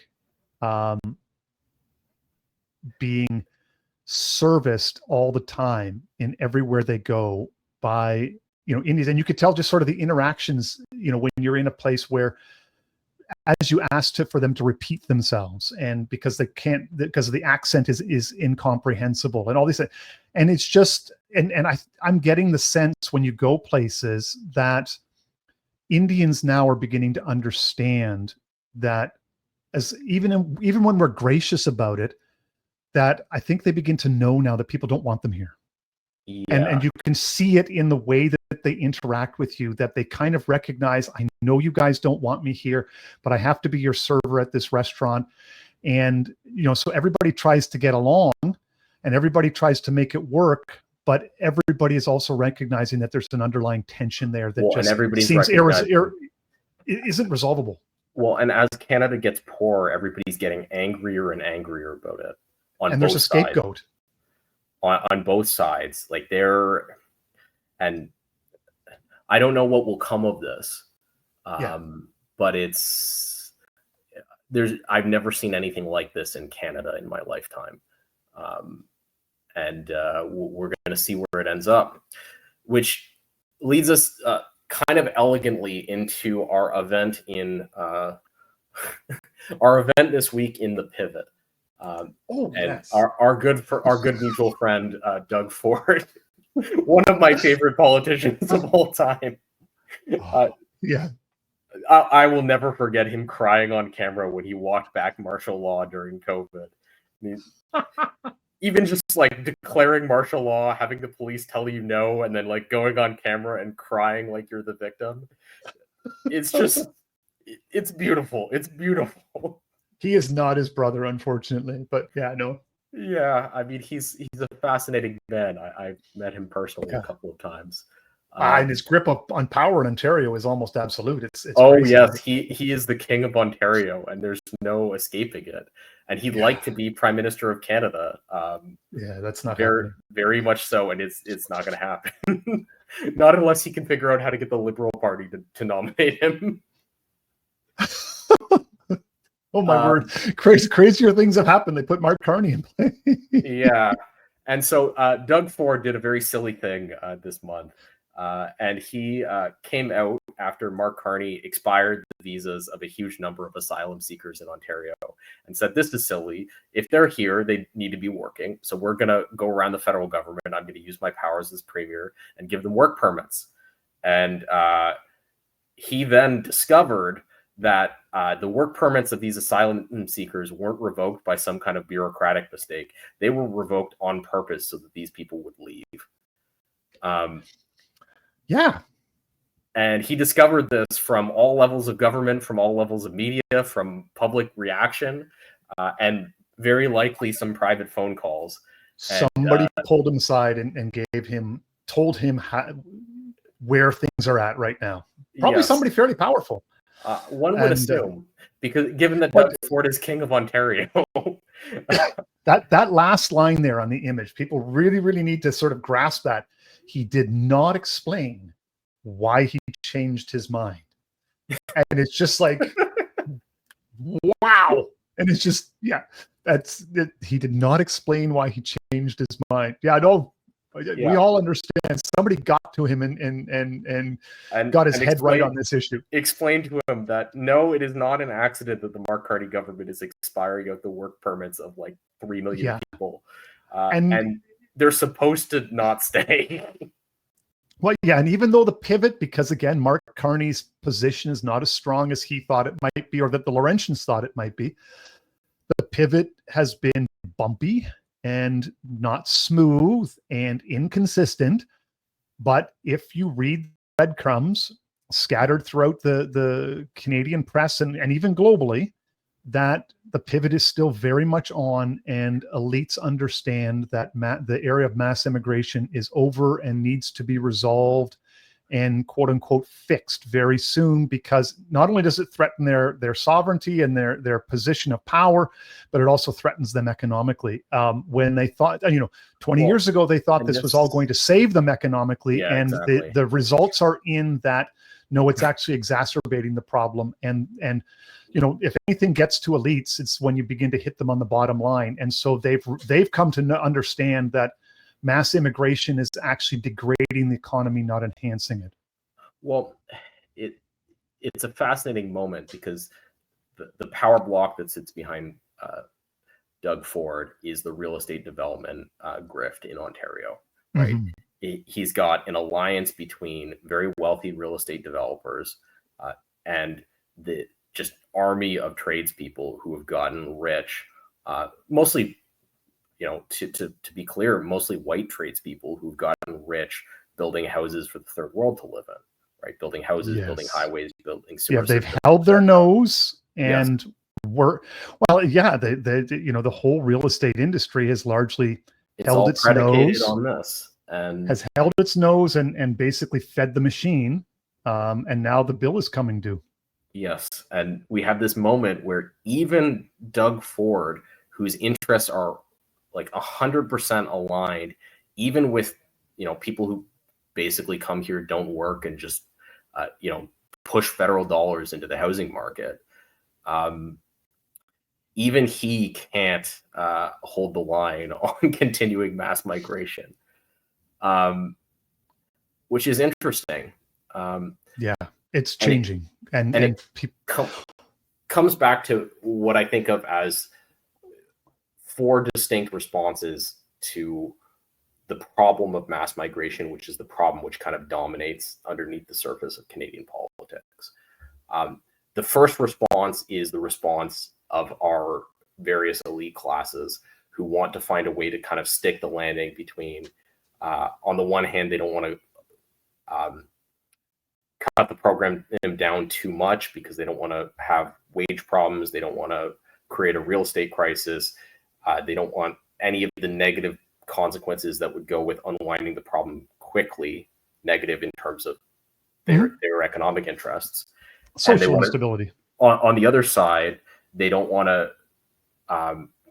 being serviced all the time in everywhere they go by, you know, Indians. And you could tell just sort of the interactions, you know, when you're in a place where, as you ask for them to repeat themselves, and because they can't, because the accent is incomprehensible and all these things. And it's just, and I'm getting the sense when you go places that Indians now are beginning to understand that, as even when we're gracious about it, that I think they begin to know now that people don't want them here. And you can see it in the way that they interact with you, that they kind of recognize, I know you guys don't want me here, but I have to be your server at this restaurant. And, you know, so everybody tries to get along and everybody tries to make it work, but everybody is also recognizing that there's an underlying tension there that just seems isn't resolvable. Well, and as Canada gets poorer, everybody's getting angrier and angrier about it. And there's a scapegoat. On both sides, like and I don't know what will come of this, but I've never seen anything like this in Canada in my lifetime, and we're going to see where it ends up, which leads us kind of elegantly into our event this week in the Pivot. Our good mutual friend Doug Ford, one of my favorite politicians of all time. I will never forget him crying on camera when he walked back martial law during COVID. Even just like declaring martial law, having the police tell you no, and then like going on camera and crying like you're the victim. It's just, it's beautiful. It's beautiful. He is not his brother, unfortunately, but yeah, no. Yeah, I mean, he's a fascinating man. I've met him personally a couple of times. And his grip on power in Ontario is almost absolute. It's crazy. Yes, he is the king of Ontario, and there's no escaping it. And he'd like to be Prime Minister of Canada. That's not very much so, and it's not going to happen. Not unless he can figure out how to get the Liberal Party to nominate him. Oh my word! Crazier things have happened. They put Mark Carney in place. Yeah, and so Doug Ford did a very silly thing this month, and he came out after Mark Carney expired the visas of a huge number of asylum seekers in Ontario, and said, "This is silly. If they're here, they need to be working. So we're going to go around the federal government. I'm going to use my powers as premier and give them work permits." And he then discovered that the work permits of these asylum seekers weren't revoked by some kind of bureaucratic mistake. They were revoked on purpose so that these people would leave. Yeah. And he discovered this from all levels of government, from all levels of media, from public reaction, and very likely some private phone calls. Somebody pulled him aside and told him where things are at right now. Probably yes. Somebody fairly powerful. One would assume, because given that Doug Ford is king of Ontario. that last line there on the image, people really, really need to sort of grasp that. He did not explain why he changed his mind. And it's just like, wow. And it's just, yeah, that's it. He did not explain why he changed his mind. Yeah, I know. We all understand. Somebody got to him and got his head right on this issue. Explain to him that no, it is not an accident that the Mark Carney government is expiring out the work permits of like 3 million people, and they're supposed to not stay. Well, yeah, and even though the pivot, because again, Mark Carney's position is not as strong as he thought it might be, or that the Laurentians thought it might be, the pivot has been bumpy and not smooth and inconsistent. But if you read breadcrumbs scattered throughout the Canadian press and even globally, that the pivot is still very much on, and elites understand that the area of mass immigration is over and needs to be resolved and quote unquote fixed very soon, because not only does it threaten their sovereignty and their position of power, but it also threatens them economically. When they thought, 20 years ago, they thought this was all going to save them economically. Yeah, and exactly. the results are in that, no, it's actually exacerbating the problem. And if anything gets to elites, it's when you begin to hit them on the bottom line. And so they've come to understand that mass immigration is actually degrading the economy, not enhancing it. Well, it's a fascinating moment, because the power block that sits behind Doug Ford is the real estate development grift in Ontario, right? Mm-hmm. He's got an alliance between very wealthy real estate developers and the just army of tradespeople who have gotten rich, mostly, to be clear, mostly white tradespeople who've gotten rich building houses for the third world to live in, right? Building houses, building highways, building sewer they've systems. held their nose and the whole real estate industry has largely held its nose on this, and has held its nose and basically fed the machine. And now the bill is coming due. Yes. And we have this moment where even Doug Ford, whose interests are like 100% aligned, even with, people who basically come here, don't work, and just, push federal dollars into the housing market. Even he can't hold the line on continuing mass migration, which is interesting. It's changing. And it comes back to what I think of as 4 distinct responses to the problem of mass migration, which is the problem which kind of dominates underneath the surface of Canadian politics. The first response is the response of our various elite classes who want to find a way to kind of stick the landing between, on the one hand, they don't want to cut the program down too much because they don't want to have wage problems. They don't want to create a real estate crisis. They don't want any of the negative consequences that would go with unwinding the problem quickly, negative in terms of their economic interests. Social instability. On the other side, they don't want to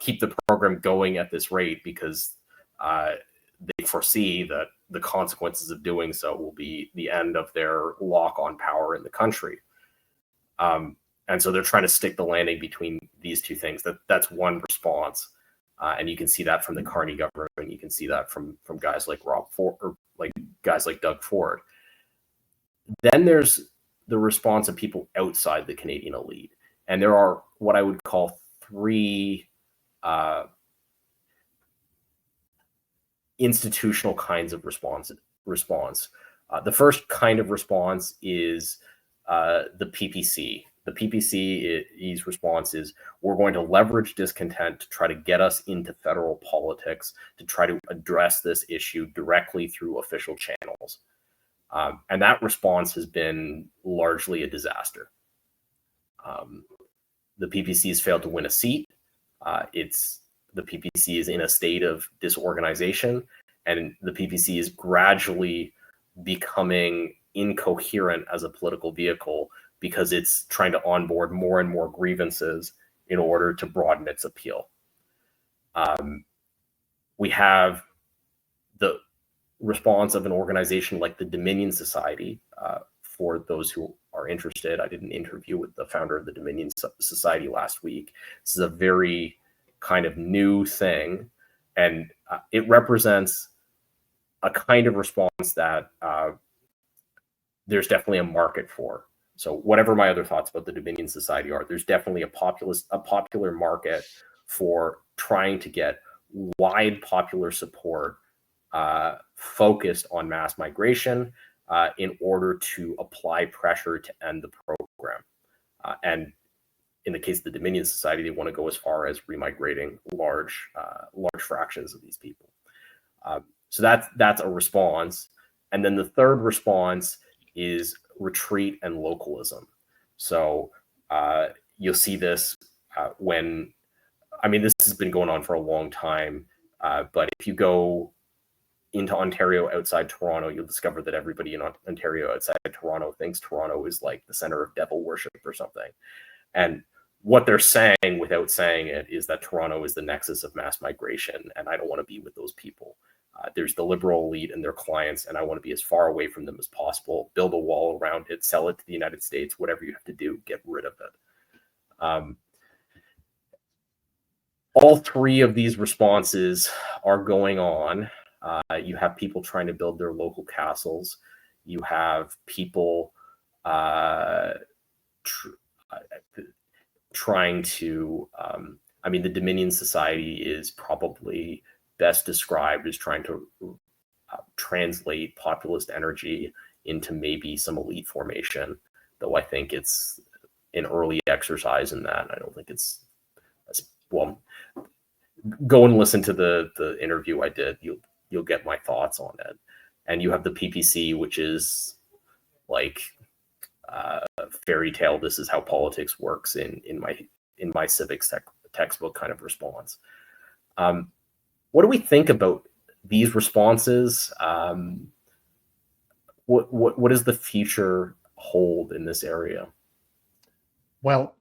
keep the program going at this rate because they foresee that the consequences of doing so will be the end of their lock on power in the country. And so they're trying to stick the landing between these two things. That's one response. And you can see that from the Carney government. You can see that from guys like Rob Ford, or like guys like Doug Ford. Then there's the response of people outside the Canadian elite. And there are what I would call 3 institutional kinds of response. The first kind of response is the PPC, The PPC's response is, we're going to leverage discontent to try to get us into federal politics, to try to address this issue directly through official channels. And that response has been largely a disaster. The PPC has failed to win a seat. The PPC is in a state of disorganization, and the PPC is gradually becoming incoherent as a political vehicle because it's trying to onboard more and more grievances in order to broaden its appeal. We have the response of an organization like the Dominion Society. For those who are interested, I did an interview with the founder of the Dominion Society last week. This is a very kind of new thing, and it represents a kind of response that there's definitely a market for. So whatever my other thoughts about the Dominion Society are, there's definitely a popular market for trying to get wide popular support focused on mass migration in order to apply pressure to end the program. And in the case of the Dominion Society, they want to go as far as remigrating large fractions of these people. So that's a response. And then the third response is retreat and localism. So you'll see this this has been going on for a long time, but if you go into Ontario outside Toronto, you'll discover that everybody in Ontario outside Toronto thinks Toronto is like the center of devil worship or something. And what they're saying without saying it is that Toronto is the nexus of mass migration, and I don't want to be with those people. There's the liberal elite and their clients, and I want to be as far away from them as possible, build a wall around it, sell it to the United States, whatever you have to do, get rid of it. All three of these responses are going on. You have people trying to build their local castles. You have people trying to, the Dominion Society is probably best described as trying to translate populist energy into maybe some elite formation, though I think it's an early exercise in that. I don't think it's well. Go and listen to the interview I did. You'll get my thoughts on it. And you have the PPC, which is like fairy tale. This is how politics works in my civics textbook kind of response. What do we think about these responses? What does the future hold in this area? Well,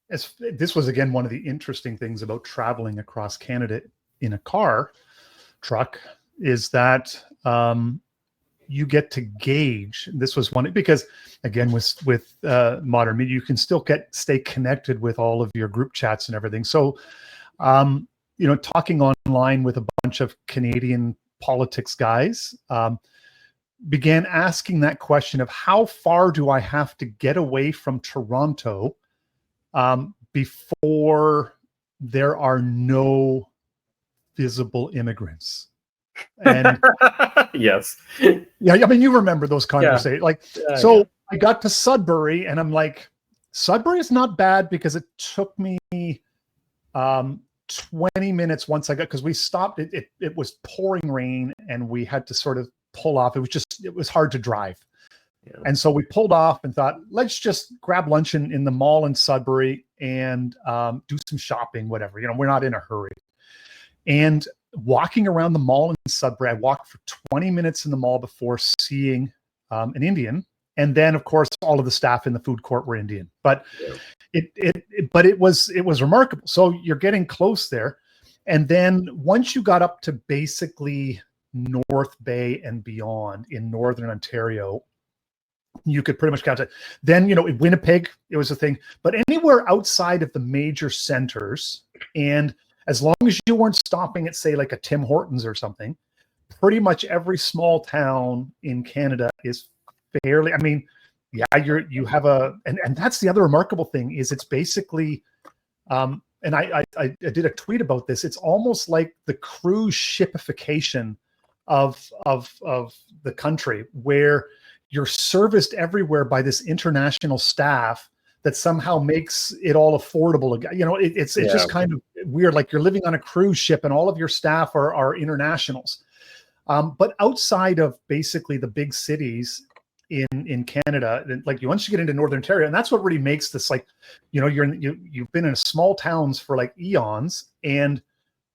this was again one of the interesting things about traveling across Canada in a truck, is that you get to gauge. This was one because, again, with modern media, you can still stay connected with all of your group chats and everything. So, talking online with a bunch of Canadian politics guys, began asking that question of how far do I have to get away from Toronto before there are no visible immigrants. And yes, yeah, you remember those conversations. I got to Sudbury, and I'm like, Sudbury is not bad because it took me 20 minutes once I got, because we stopped. It was pouring rain, and we had to sort of pull off. It was hard to drive. Yeah. And so we pulled off and thought, let's just grab lunch in the mall in Sudbury and do some shopping, whatever. We're not in a hurry. And walking around the mall in Sudbury, I walked for 20 minutes in the mall before seeing an Indian. And then, of course, all of the staff in the food court were Indian. But it was remarkable. So you're getting close there. And then once you got up to basically North Bay and beyond in Northern Ontario, you could pretty much count it. Then, in Winnipeg, it was a thing. But anywhere outside of the major centers, and as long as you weren't stopping at, say, like a Tim Hortons or something, pretty much every small town in Canada is fairly, you have and that's the other remarkable thing is it's basically, and I did a tweet about this. It's almost like the cruise shipification of the country, where you're serviced everywhere by this international staff that somehow makes it all affordable again. You know, it's just kind of weird. Like you're living on a cruise ship and all of your staff are internationals. But outside of basically the big cities in Canada, like once you get into Northern Ontario, and that's what really makes this like, you know, you've been in small towns for like eons, and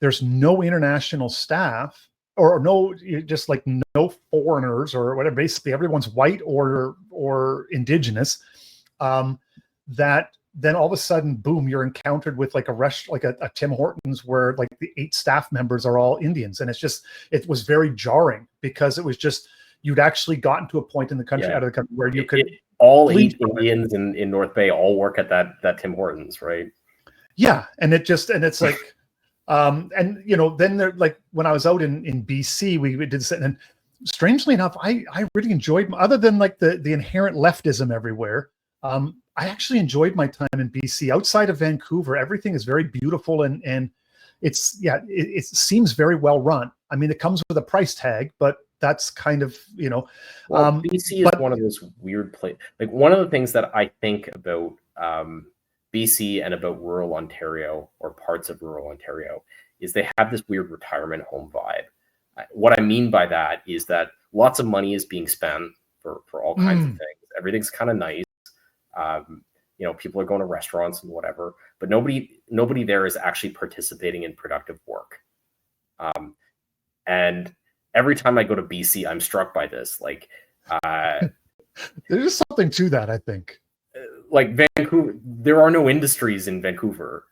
there's no international staff or no, just like no foreigners or whatever. Basically, everyone's white or indigenous. That then all of a sudden, boom, you're encountered with like a Tim Hortons where like the 8 staff members are all Indians. And it was very jarring because it was just, you'd actually gotten to a point in the country, out of the country, where you could all 8 Indians in North Bay all work at that Tim Hortons, right? Yeah. And it's like, and you know, then they're like, when I was out in BC, we did this, and strangely enough, I really enjoyed, other than like the inherent leftism everywhere. I actually enjoyed my time in BC. Outside of Vancouver, everything is very beautiful, and it seems very well run. I mean, it comes with a price tag, but that's kind of, you know. Well, BC is one of those weird places. Like one of the things that I think about BC and about rural Ontario or parts of rural Ontario is they have this weird retirement home vibe. What I mean by that is that lots of money is being spent for all kinds of things. Everything's kind of nice. You know, people are going to restaurants and whatever, but nobody there is actually participating in productive work. And every time I go to BC, I'm struck by this. Like, there's something to that, I think. Like Vancouver, there are no industries in Vancouver.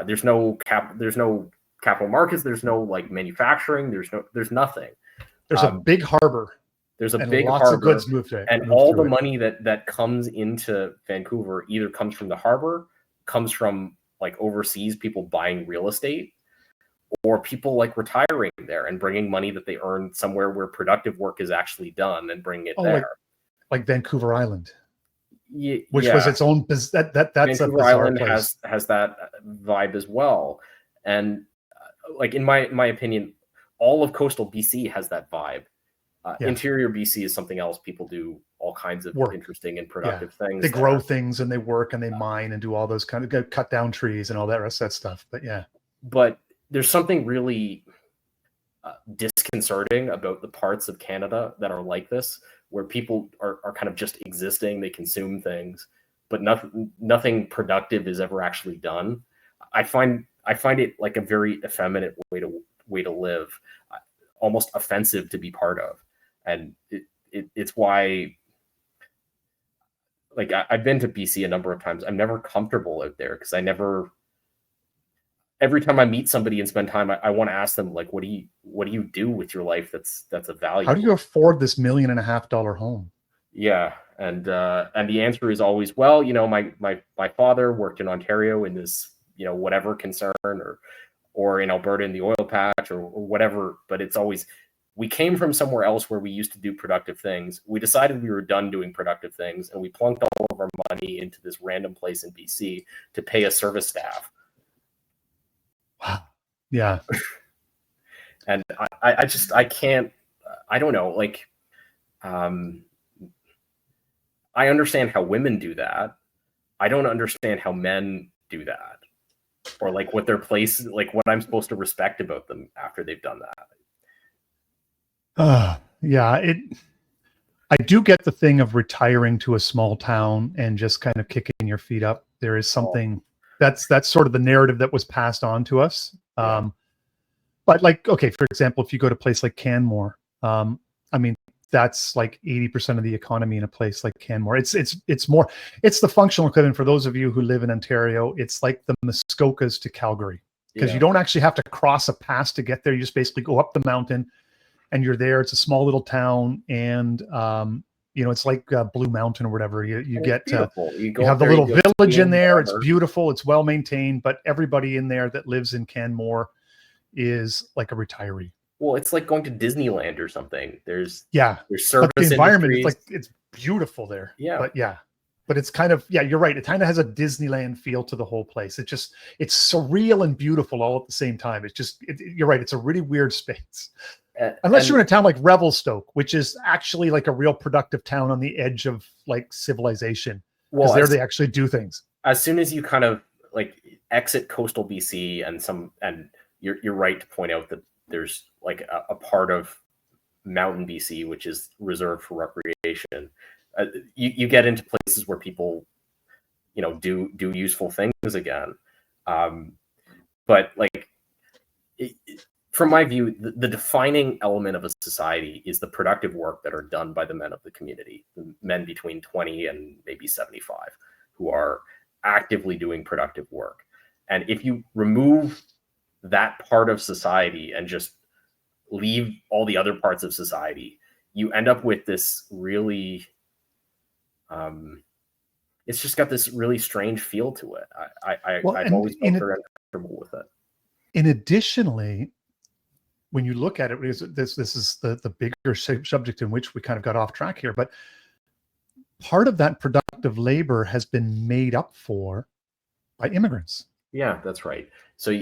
There's no capital markets. There's no like manufacturing. There's nothing. There's a big harbor. There's a and big lots harbor, of goods moved there, and all the money that comes into Vancouver either comes from the harbor, comes from like overseas people buying real estate, or people like retiring there and bringing money that they earned somewhere where productive work is actually done and bringing it there. Like Vancouver Island, which yeah. was its own. That's Vancouver a bizarre Island place. has that vibe as well, and like in my opinion, all of coastal BC has that vibe. Interior BC is something else. People do all kinds of interesting and productive things. They grow things and they work and they mine and do all those kind of cut down trees and all that rest of that stuff. But there's something really disconcerting about the parts of Canada that are like this, where people are kind of just existing. They consume things, but nothing productive is ever actually done. I find it like a very effeminate way to live, almost offensive to be part of. And it's why, like, I've been to BC a number of times. I'm never comfortable out there because every time I meet somebody and spend time, I want to ask them, like, what do you do with your life that's a value? How do you afford this $1.5 million home? Yeah. And the answer is always, well, you know, my father worked in Ontario in this, you know, whatever concern, or in Alberta in the oil patch or whatever, but it's always, we came from somewhere else where we used to do productive things. We decided we were done doing productive things, and we plunked all of our money into this random place in BC to pay a service staff. Wow. Yeah. And I can't, I don't know, like, I understand how women do that. I don't understand how men do that, or like what their place, like what I'm supposed to respect about them after they've done that. Yeah, I do get the thing of retiring to a small town and just kind of kicking your feet up. There is something that's sort of the narrative that was passed on to us. But like, okay, for example, if you go to a place like Canmore, I mean, that's like 80% of the economy in a place like Canmore. It's the functional equivalent for those of you who live in Ontario. It's like the Muskokas to Calgary, because you don't actually have to cross a pass to get there. You just basically go up the mountain and you're there. It's a small little town, and you know, it's like Blue Mountain or whatever. You get you have the little village in there. It's beautiful. It's well maintained, but everybody in there that lives in Canmore is like a retiree. Well, it's like going to Disneyland or something. There's service, but the environment industries. it's beautiful there. Yeah, but it's kind of, you're right. It kind of has a Disneyland feel to the whole place. It's surreal and beautiful all at the same time. You're right. It's a really weird space. Unless you're in a town like Revelstoke, which is actually like a real productive town on the edge of like civilization. Because there they actually do things. As soon as you kind of like exit coastal BC and you're right to point out that there's like a part of mountain BC which is reserved for recreation. You get into places where people, do useful things again. But like, from my view, the defining element of a society is the productive work that are done by the men of the community, the men between 20 and maybe 75, who are actively doing productive work. And if you remove that part of society and just leave all the other parts of society, you end up with this really, it's just got this really strange feel to it. I've always felt very uncomfortable with it. And additionally, when you look at it, this is the bigger subject in which we kind of got off track here, but part of that productive labor has been made up for by immigrants. Yeah, that's right. So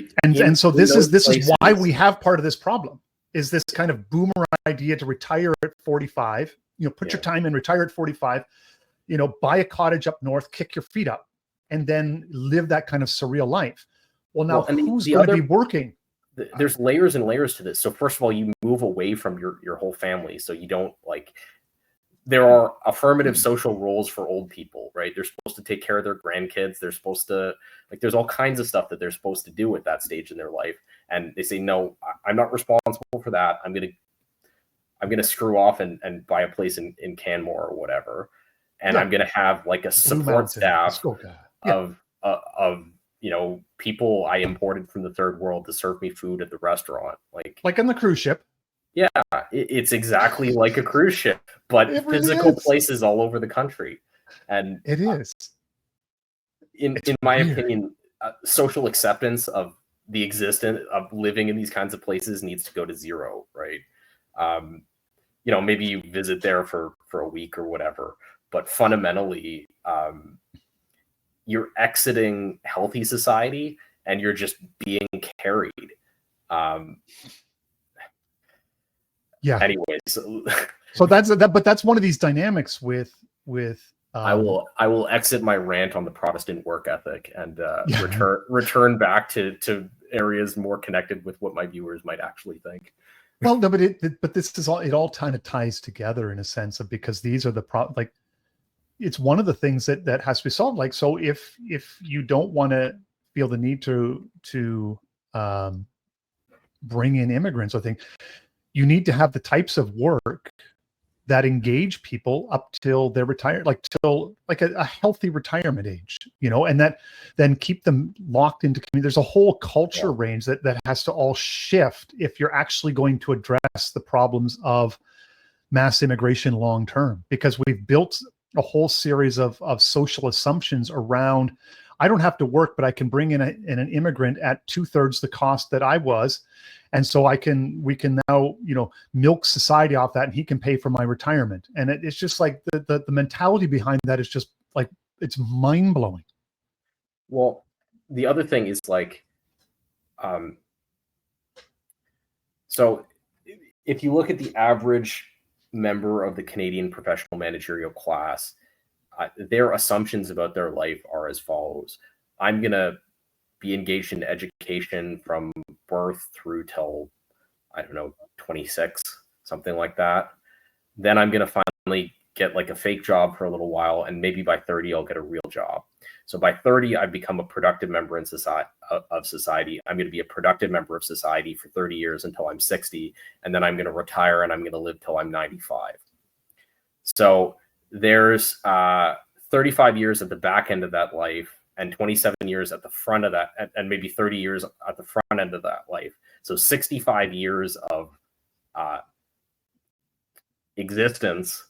so this is why we have part of this problem, is this kind of boomer idea to retire at 45, put your time in, retire at 45, buy a cottage up north, kick your feet up, and then live that kind of surreal life. Well, now who's going to be working? There's layers and layers to this. So first of all, you move away from your whole family. So you don't there are affirmative social roles for old people, right? They're supposed to take care of their grandkids. They're supposed to, there's all kinds of stuff that they're supposed to do at that stage in their life. And they say, no, I'm not responsible for that. I'm going to screw off and buy a place in Canmore or whatever. And I'm going to have like a support staff of people I imported from the third world to serve me food at the restaurant. Like on the cruise ship. Yeah, it's exactly like a cruise ship, but really physical places all over the country. And it is. In my opinion, social acceptance of the existence of living in these kinds of places needs to go to zero, right? Maybe you visit there for a week or whatever, but fundamentally, you're exiting healthy society and you're just being carried. Anyways, so that's one of these dynamics with. I will exit my rant on the Protestant work ethic and return back to areas more connected with what my viewers might actually think. Well, no, but this is all. It all kind of ties together in a sense of, because these are it's one of the things that has to be solved. So if you don't want to feel the need to bring in immigrants, I think you need to have the types of work that engage people up till they're retired, till a healthy retirement age, and that then keep them locked into community. There's a whole culture range that has to all shift if you're actually going to address the problems of mass immigration long term, because we've built a whole series of social assumptions around, I don't have to work, but I can bring in an immigrant at 2/3 the cost that I was. And so we can now, milk society off that, and he can pay for my retirement. And it's just like the mentality behind that is just it's mind blowing. Well, the other thing is so if you look at the average member of the Canadian professional managerial class, their assumptions about their life are as follows. I'm going to be engaged in education from birth through till, 26, something like that. Then I'm going to finally get a fake job for a little while, and maybe by 30 I'll get a real job. So by 30 I've become a productive member of society. I'm going to be a productive member of society for 30 years until I'm 60, and then I'm going to retire and I'm going to live till I'm 95. So there's 35 years at the back end of that life, and 27 years at the front of that, and maybe 30 years at the front end of that life. So 65 years of existence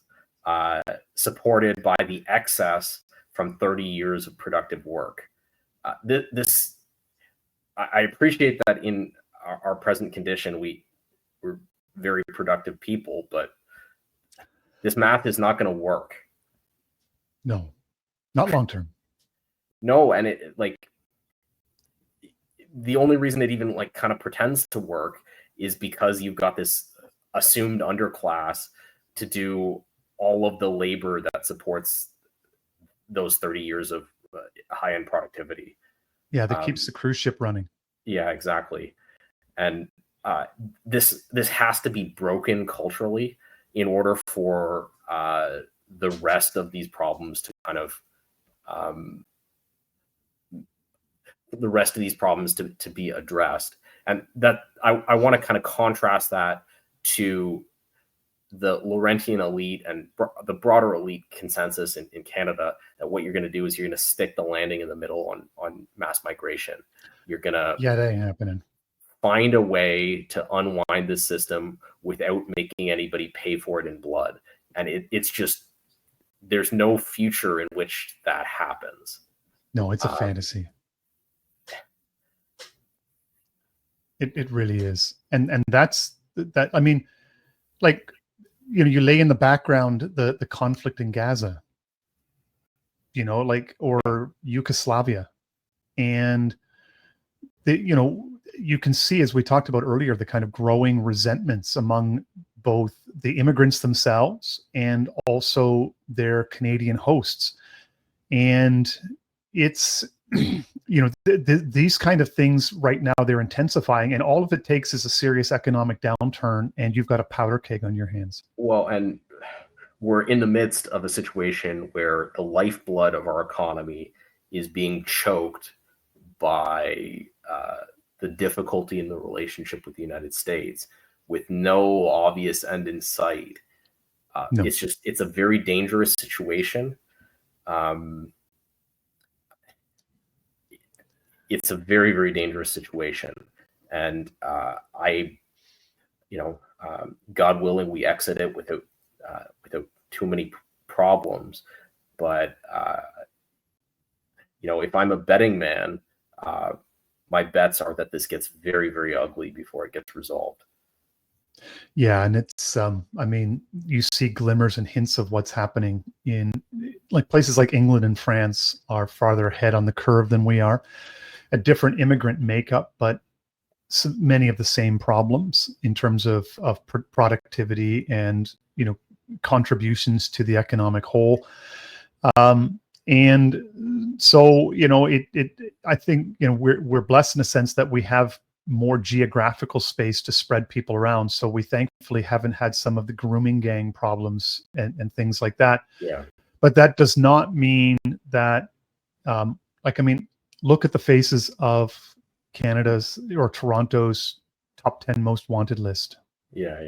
supported by the excess from 30 years of productive work. I appreciate that in our present condition, we're very productive people, but this math is not going to work. No, not long term. No, and the only reason it even kind of pretends to work is because you've got this assumed underclass to do all of the labor that supports those 30 years of high-end productivity. Yeah, that keeps the cruise ship running. Yeah, exactly. And this has to be broken culturally in order for the rest of these problems to kind of to be addressed. And that I want to kind of contrast that to the Laurentian elite and the broader elite consensus in Canada, that what you're going to do is you're going to stick the landing in the middle on mass migration. You're going to that ain't happening. Find a way to unwind this system without making anybody pay for it in blood. And it's just, there's no future in which that happens. No, it's a fantasy. It really is. And that's that. I mean, like, you lay in the background the conflict in Gaza, like, or Yugoslavia, and you can see, as we talked about earlier, the kind of growing resentments among both the immigrants themselves and also their Canadian hosts. And it's, these kind of things right now, they're intensifying, and all of it takes is a serious economic downturn, and you've got a powder keg on your hands. Well, and we're in the midst of a situation where the lifeblood of our economy is being choked by the difficulty in the relationship with the United States, with no obvious end in sight. No. It's a very dangerous situation. It's a very, very dangerous situation. And God willing, we exit it without too many problems. But, if I'm a betting man, my bets are that this gets very, very ugly before it gets resolved. Yeah, and it's you see glimmers and hints of what's happening in, like, places like England and France are farther ahead on the curve than we are. A different immigrant makeup, but many of the same problems in terms of productivity and contributions to the economic whole. And so, I think, we're blessed in a sense that we have more geographical space to spread people around. So we thankfully haven't had some of the grooming gang problems and things like that. Yeah. But that does not mean that, look at the faces of Canada's or Toronto's top 10 most wanted list. Yeah.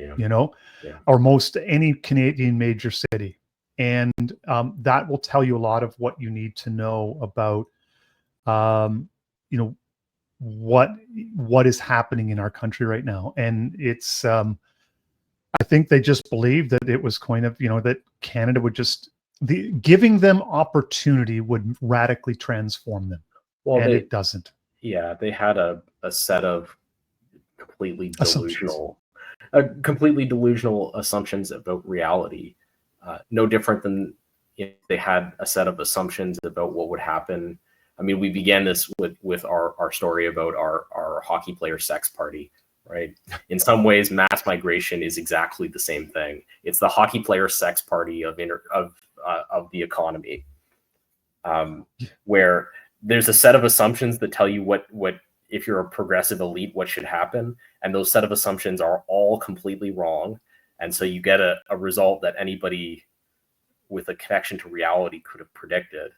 Or most any Canadian major city. And that will tell you a lot of what you need to know about, what is happening in our country right now. And it's, I think they just believed that it was kind of, that Canada would just, giving them opportunity would radically transform them. Well, and it doesn't. Yeah, they had a set of completely delusional assumptions about reality. No different than they had a set of assumptions about what would happen. I mean, we began this with our story about our hockey player sex party, right? In some ways, mass migration is exactly the same thing. It's the hockey player sex party of the economy, where there's a set of assumptions that tell you what if you're a progressive elite, what should happen, and those set of assumptions are all completely wrong. And so you get a result that anybody with a connection to reality could have predicted.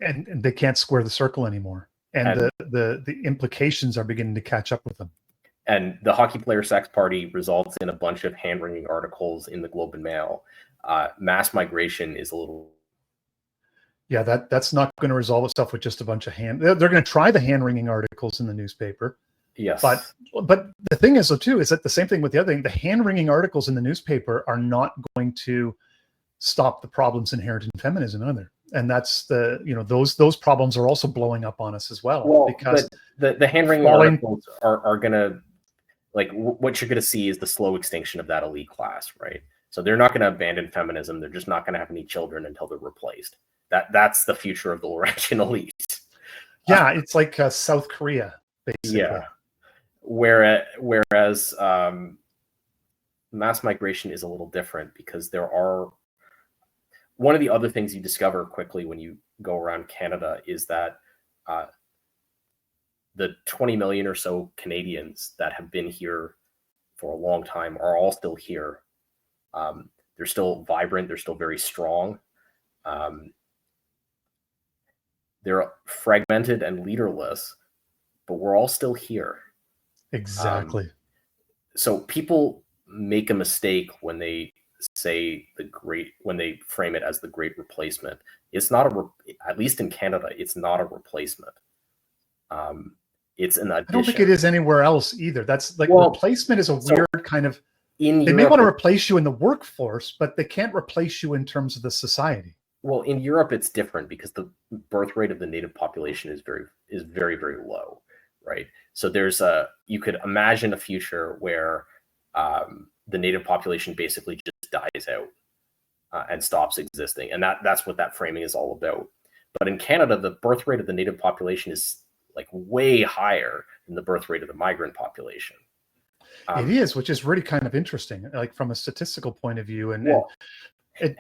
And they can't square the circle anymore. And the implications are beginning to catch up with them. And the hockey player sex party results in a bunch of hand-wringing articles in the Globe and Mail. Mass migration is a little... Yeah, that's not going to resolve itself with just a bunch of They're going to try the hand-wringing articles in the newspaper. Yes. But the thing is, though, too, is that the same thing with the other thing. The hand-wringing articles in the newspaper are not going to stop the problems inherent in feminism either. And that's those problems are also blowing up on us as well. Because the hand-wringing articles are going to, like, what you're going to see is the slow extinction of that elite class, right? So they're not going to abandon feminism. They're just not going to have any children until they're replaced. That's the future of the Laurentian elite. Yeah, it's like South Korea, basically. Yeah. Whereas mass migration is a little different because there are one of the other things you discover quickly when you go around Canada is that the 20 million or so Canadians that have been here for a long time are all still here. They're still vibrant. They're still very strong. They're fragmented and leaderless, but we're all still here. Exactly. So people make a mistake when they say when they frame it as the Great Replacement. It's not at least in Canada, it's not a replacement. It's an addition. I don't think it is anywhere else either. That's like, replacement is a weird kind of. They may want to replace you in the workforce, but they can't replace you in terms of the society. Well, in Europe, it's different because the birth rate of the native population is very, very low, right? So you could imagine a future where the native population basically just dies out and stops existing, and that's what that framing is all about. But in Canada, the birth rate of the native population is like way higher than the birth rate of the migrant population. It is, which is really kind of interesting, like from a statistical point of view, and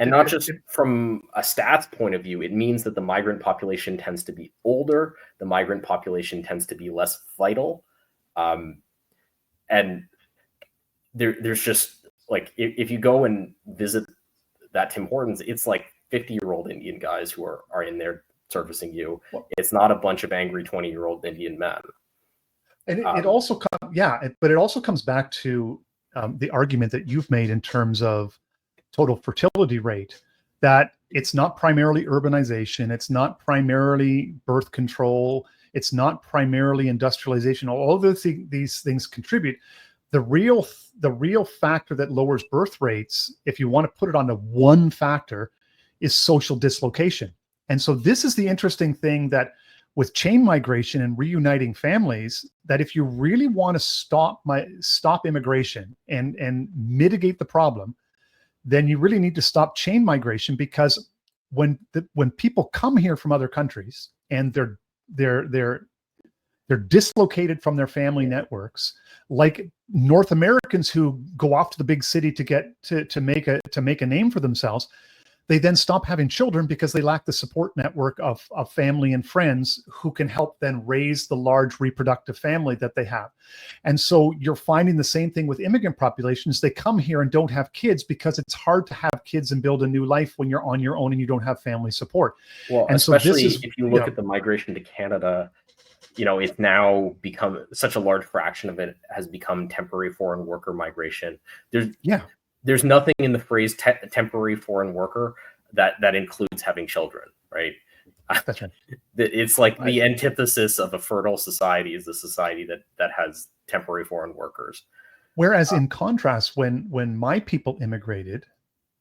not just from a stats point of view. It means that the migrant population tends to be older. The migrant population tends to be less vital, and there's just like if you go and visit that Tim Hortons, it's like 50-year-old Indian guys who are in there servicing you. It's not a bunch of angry 20-year-old Indian men. And it also but it also comes back to the argument that you've made in terms of total fertility rate, that it's not primarily urbanization, it's not primarily birth control, it's not primarily industrialization. All of these things contribute. The real factor that lowers birth rates, if you want to put it on to one factor, is social dislocation. And so this is the interesting thing, that with chain migration and reuniting families, that if you really want to stop immigration and mitigate the problem, then you really need to stop chain migration, because when people come here from other countries and they're dislocated from their family networks, like North Americans who go off to the big city to get to make a name for themselves, they then stop having children because they lack the support network of family and friends who can help then raise the large reproductive family that they have. And so you're finding the same thing with immigrant populations. They come here and don't have kids because it's hard to have kids and build a new life when you're on your own and you don't have family support. Well, and especially so this is, if you look at the migration to Canada, it's now become such a large fraction of it has become temporary foreign worker migration. There's nothing in the phrase temporary foreign worker that includes having children, right? That's right. It's like the antithesis of a fertile society is the society that has temporary foreign workers. Whereas in contrast, when my people immigrated,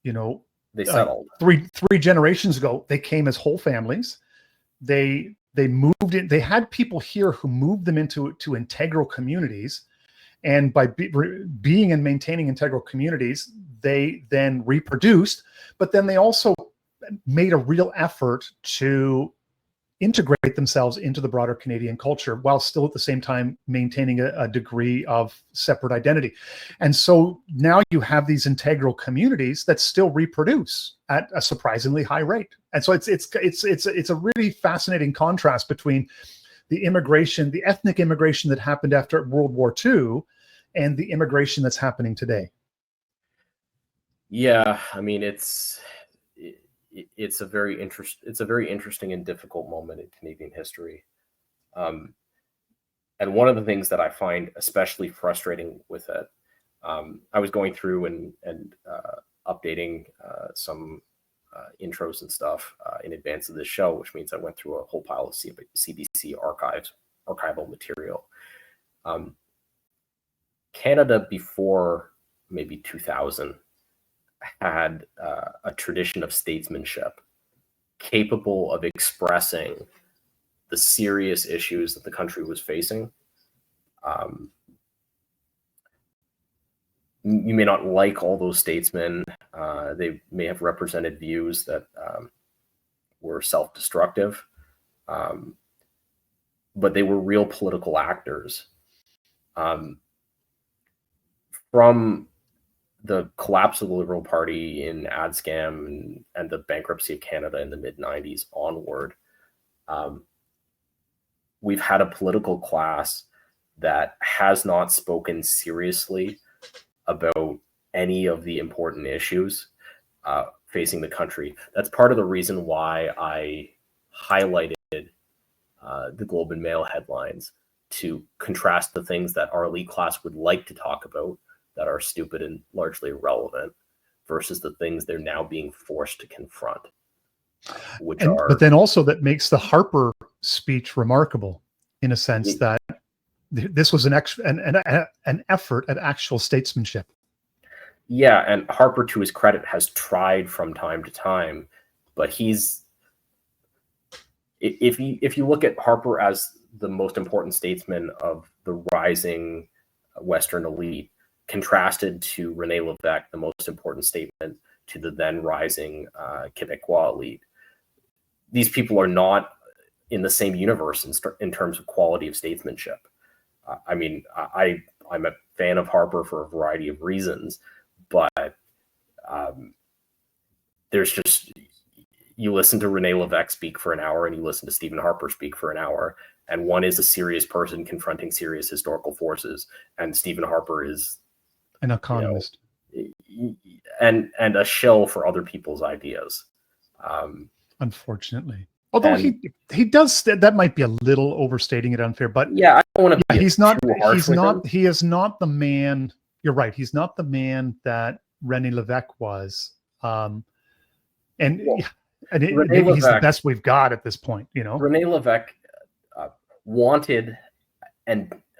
they settled. Three generations ago, they came as whole families. They moved in. They had people here who moved them into integral communities. And by being and maintaining integral communities, they then reproduced, but then they also made a real effort to integrate themselves into the broader Canadian culture while still at the same time maintaining a degree of separate identity. And so now you have these integral communities that still reproduce at a surprisingly high rate. And so it's a really fascinating contrast between the immigration, the ethnic immigration that happened after World War II, and the immigration that's happening today. Yeah, I mean, it's a very interesting and difficult moment in Canadian history. And one of the things that I find especially frustrating with it, I was going through and updating some intros and stuff in advance of this show, which means I went through a whole pile of CBC archival material. Canada before maybe 2000 had a tradition of statesmanship capable of expressing the serious issues that the country was facing. You may not like all those statesmen. They may have represented views that were self-destructive, but they were real political actors. From the collapse of the Liberal Party in ad scam and the bankruptcy of Canada in the mid-90s onward, we've had a political class that has not spoken seriously about any of the important issues facing the country. That's part of the reason why I highlighted the Globe and Mail headlines to contrast the things that our elite class would like to talk about that are stupid and largely irrelevant versus the things they're now being forced to confront. But then also that makes the Harper speech remarkable in a sense that this was an effort at actual statesmanship. Yeah, and Harper, to his credit, has tried from time to time, but if you look at Harper as the most important statesman of the rising Western elite, contrasted to René Lévesque, the most important statement to the then rising Quebecois elite, these people are not in the same universe in terms of quality of statesmanship. I mean, I'm a fan of Harper for a variety of reasons, but there's just, you listen to René Lévesque speak for an hour and you listen to Stephen Harper speak for an hour, and one is a serious person confronting serious historical forces, and Stephen Harper is an economist, and a shill for other people's ideas. Unfortunately, although he does, that might be a little overstating it, unfair, but yeah, I don't want to. He is not the man. You're right. He's not the man that René Lévesque was, and maybe he's the best we've got at this point. You know, René Lévesque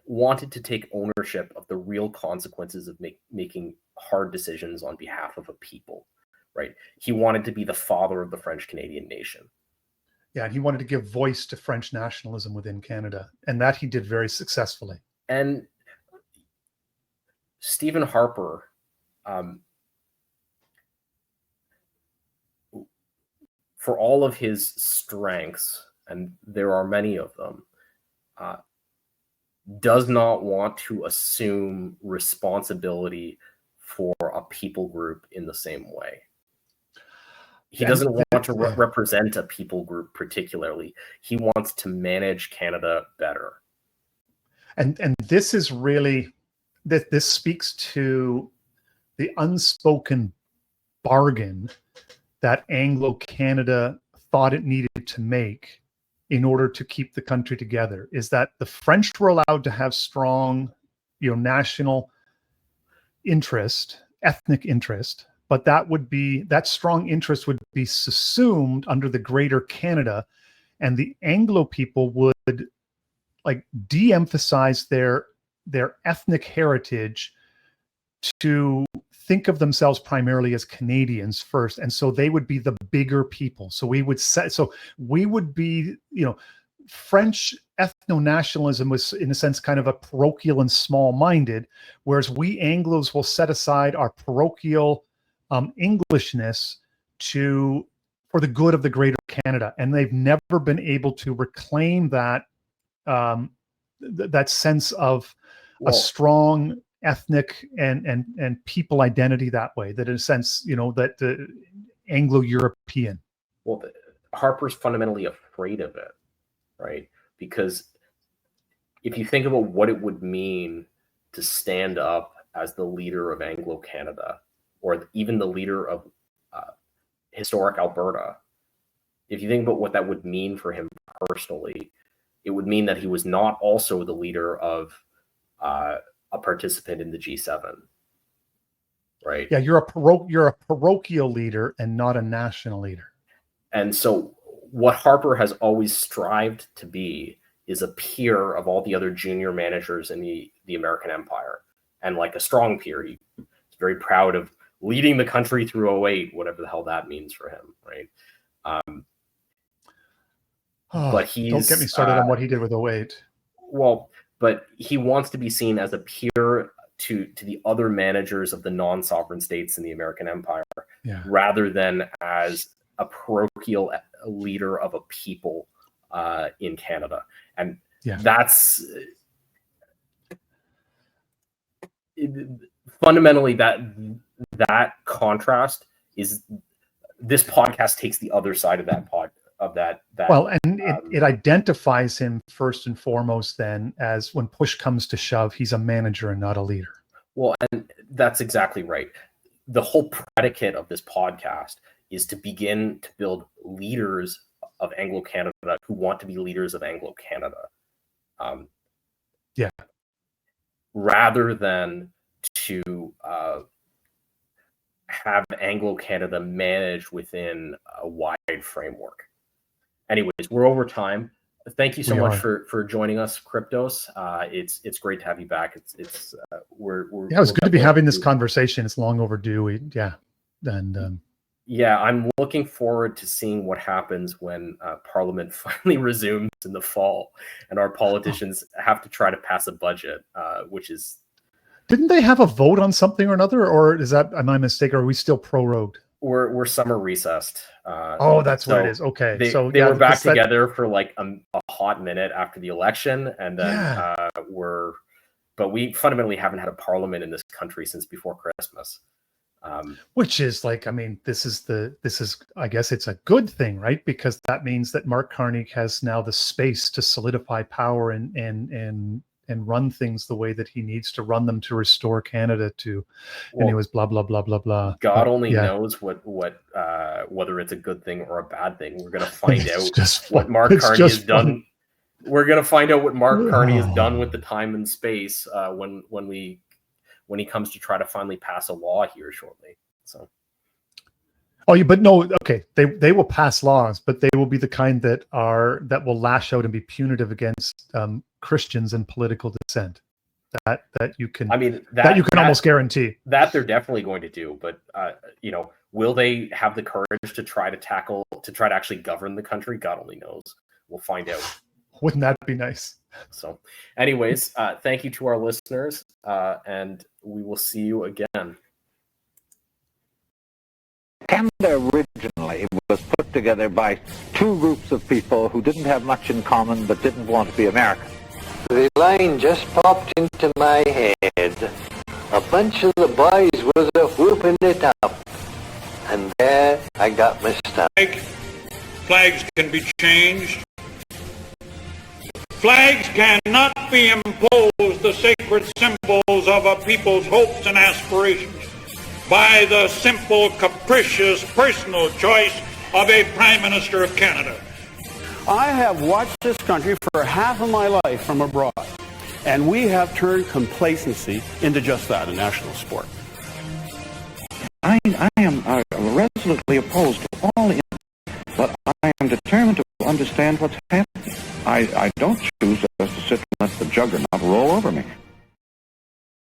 wanted to take ownership of the real consequences of making hard decisions on behalf of a people. Right. He wanted to be the father of the French Canadian nation. Yeah, and he wanted to give voice to French nationalism within Canada, and that he did very successfully. And Stephen Harper, for all of his strengths, and there are many of them, does not want to assume responsibility for a people group in the same way. He doesn't want to represent a people group particularly. He wants to manage Canada better. And this is really, this speaks to the unspoken bargain that Anglo-Canada thought it needed to make in order to keep the country together, is that the French were allowed to have strong, national interest, ethnic interest, but that strong interest would be subsumed under the Greater Canada, and the Anglo people would de-emphasize their ethnic heritage to think of themselves primarily as Canadians first, and so they would be the bigger people. So we would be, French ethno-nationalism was in a sense kind of a parochial and small-minded, whereas we Anglos will set aside our parochial Englishness for the good of the Greater Canada, and they've never been able to reclaim that that sense of a strong ethnic and people identity that way. That in a sense, that the Anglo-European. Well, Harper's fundamentally afraid of it, right? Because if you think about what it would mean to stand up as the leader of Anglo-Canada, or even the leader of historic Alberta, if you think about what that would mean for him personally, it would mean that he was not also the leader of a participant in the G7, right? Yeah, you're a parochial leader and not a national leader. And so what Harper has always strived to be is a peer of all the other junior managers in the American Empire, and like a strong peer. He's very proud of leading the country through 2008, whatever the hell that means for him, right? But don't get me started on what he did with 2008. Well, but he wants to be seen as a peer to the other managers of the non-sovereign states in the American Empire, rather than as a parochial leader of a people in Canada. And that's fundamentally that contrast is, this podcast takes the other side of that well, and it identifies him first and foremost then as, when push comes to shove, he's a manager and not a leader. Well, and that's exactly right. The whole predicate of this podcast is to begin to build leaders of Anglo-Canada who want to be leaders of Anglo-Canada. Yeah. Rather than to have Anglo-Canada managed within a wide framework. Anyways, we're over time. Thank you so much for joining us, Kruptos. It's great to have you back. It's it was good to be having this conversation. It's long overdue. Yeah, I'm looking forward to seeing what happens when Parliament finally resumes in the fall, and our politicians have to try to pass a budget, which is. Didn't they have a vote on something or another, or am I mistaken? Or are we still prorogued? We're summer recessed. That's what it is. Okay, they were back together for like a hot minute after the election, and then but we fundamentally haven't had a parliament in this country since before Christmas. Which is like, I mean, this is I guess it's a good thing, right? Because that means that Mark Carney has now the space to solidify power and run things the way that he needs to run them to restore Canada to, anyways, blah blah blah blah blah. God only knows what whether it's a good thing or a bad thing. We're gonna find out what Mark Carney has done. We're gonna find out what Mark Carney has done with the time and space when he comes to try to finally pass a law here shortly. So. But no, okay. They will pass laws, but they will be the kind that will lash out and be punitive against Christians and political dissent. That you can. I mean, that you can almost guarantee. That they're definitely going to do, but will they have the courage to try to actually govern the country? God only knows. We'll find out. Wouldn't that be nice? So, anyways, thank you to our listeners, and we will see you again. Canada originally was put together by two groups of people who didn't have much in common but didn't want to be American. The line just popped into my head. A bunch of the boys was whooping it up. And there I got my stuff. Flags can be changed. Flags cannot be imposed, the sacred symbols of a people's hopes and aspirations, by the simple, capricious, personal choice of a Prime Minister of Canada. I have watched this country for half of my life from abroad, and we have turned complacency into just that, a national sport. I am resolutely opposed to all in, but I am determined to understand what's happening. I don't choose just to sit and let the juggernaut roll over me.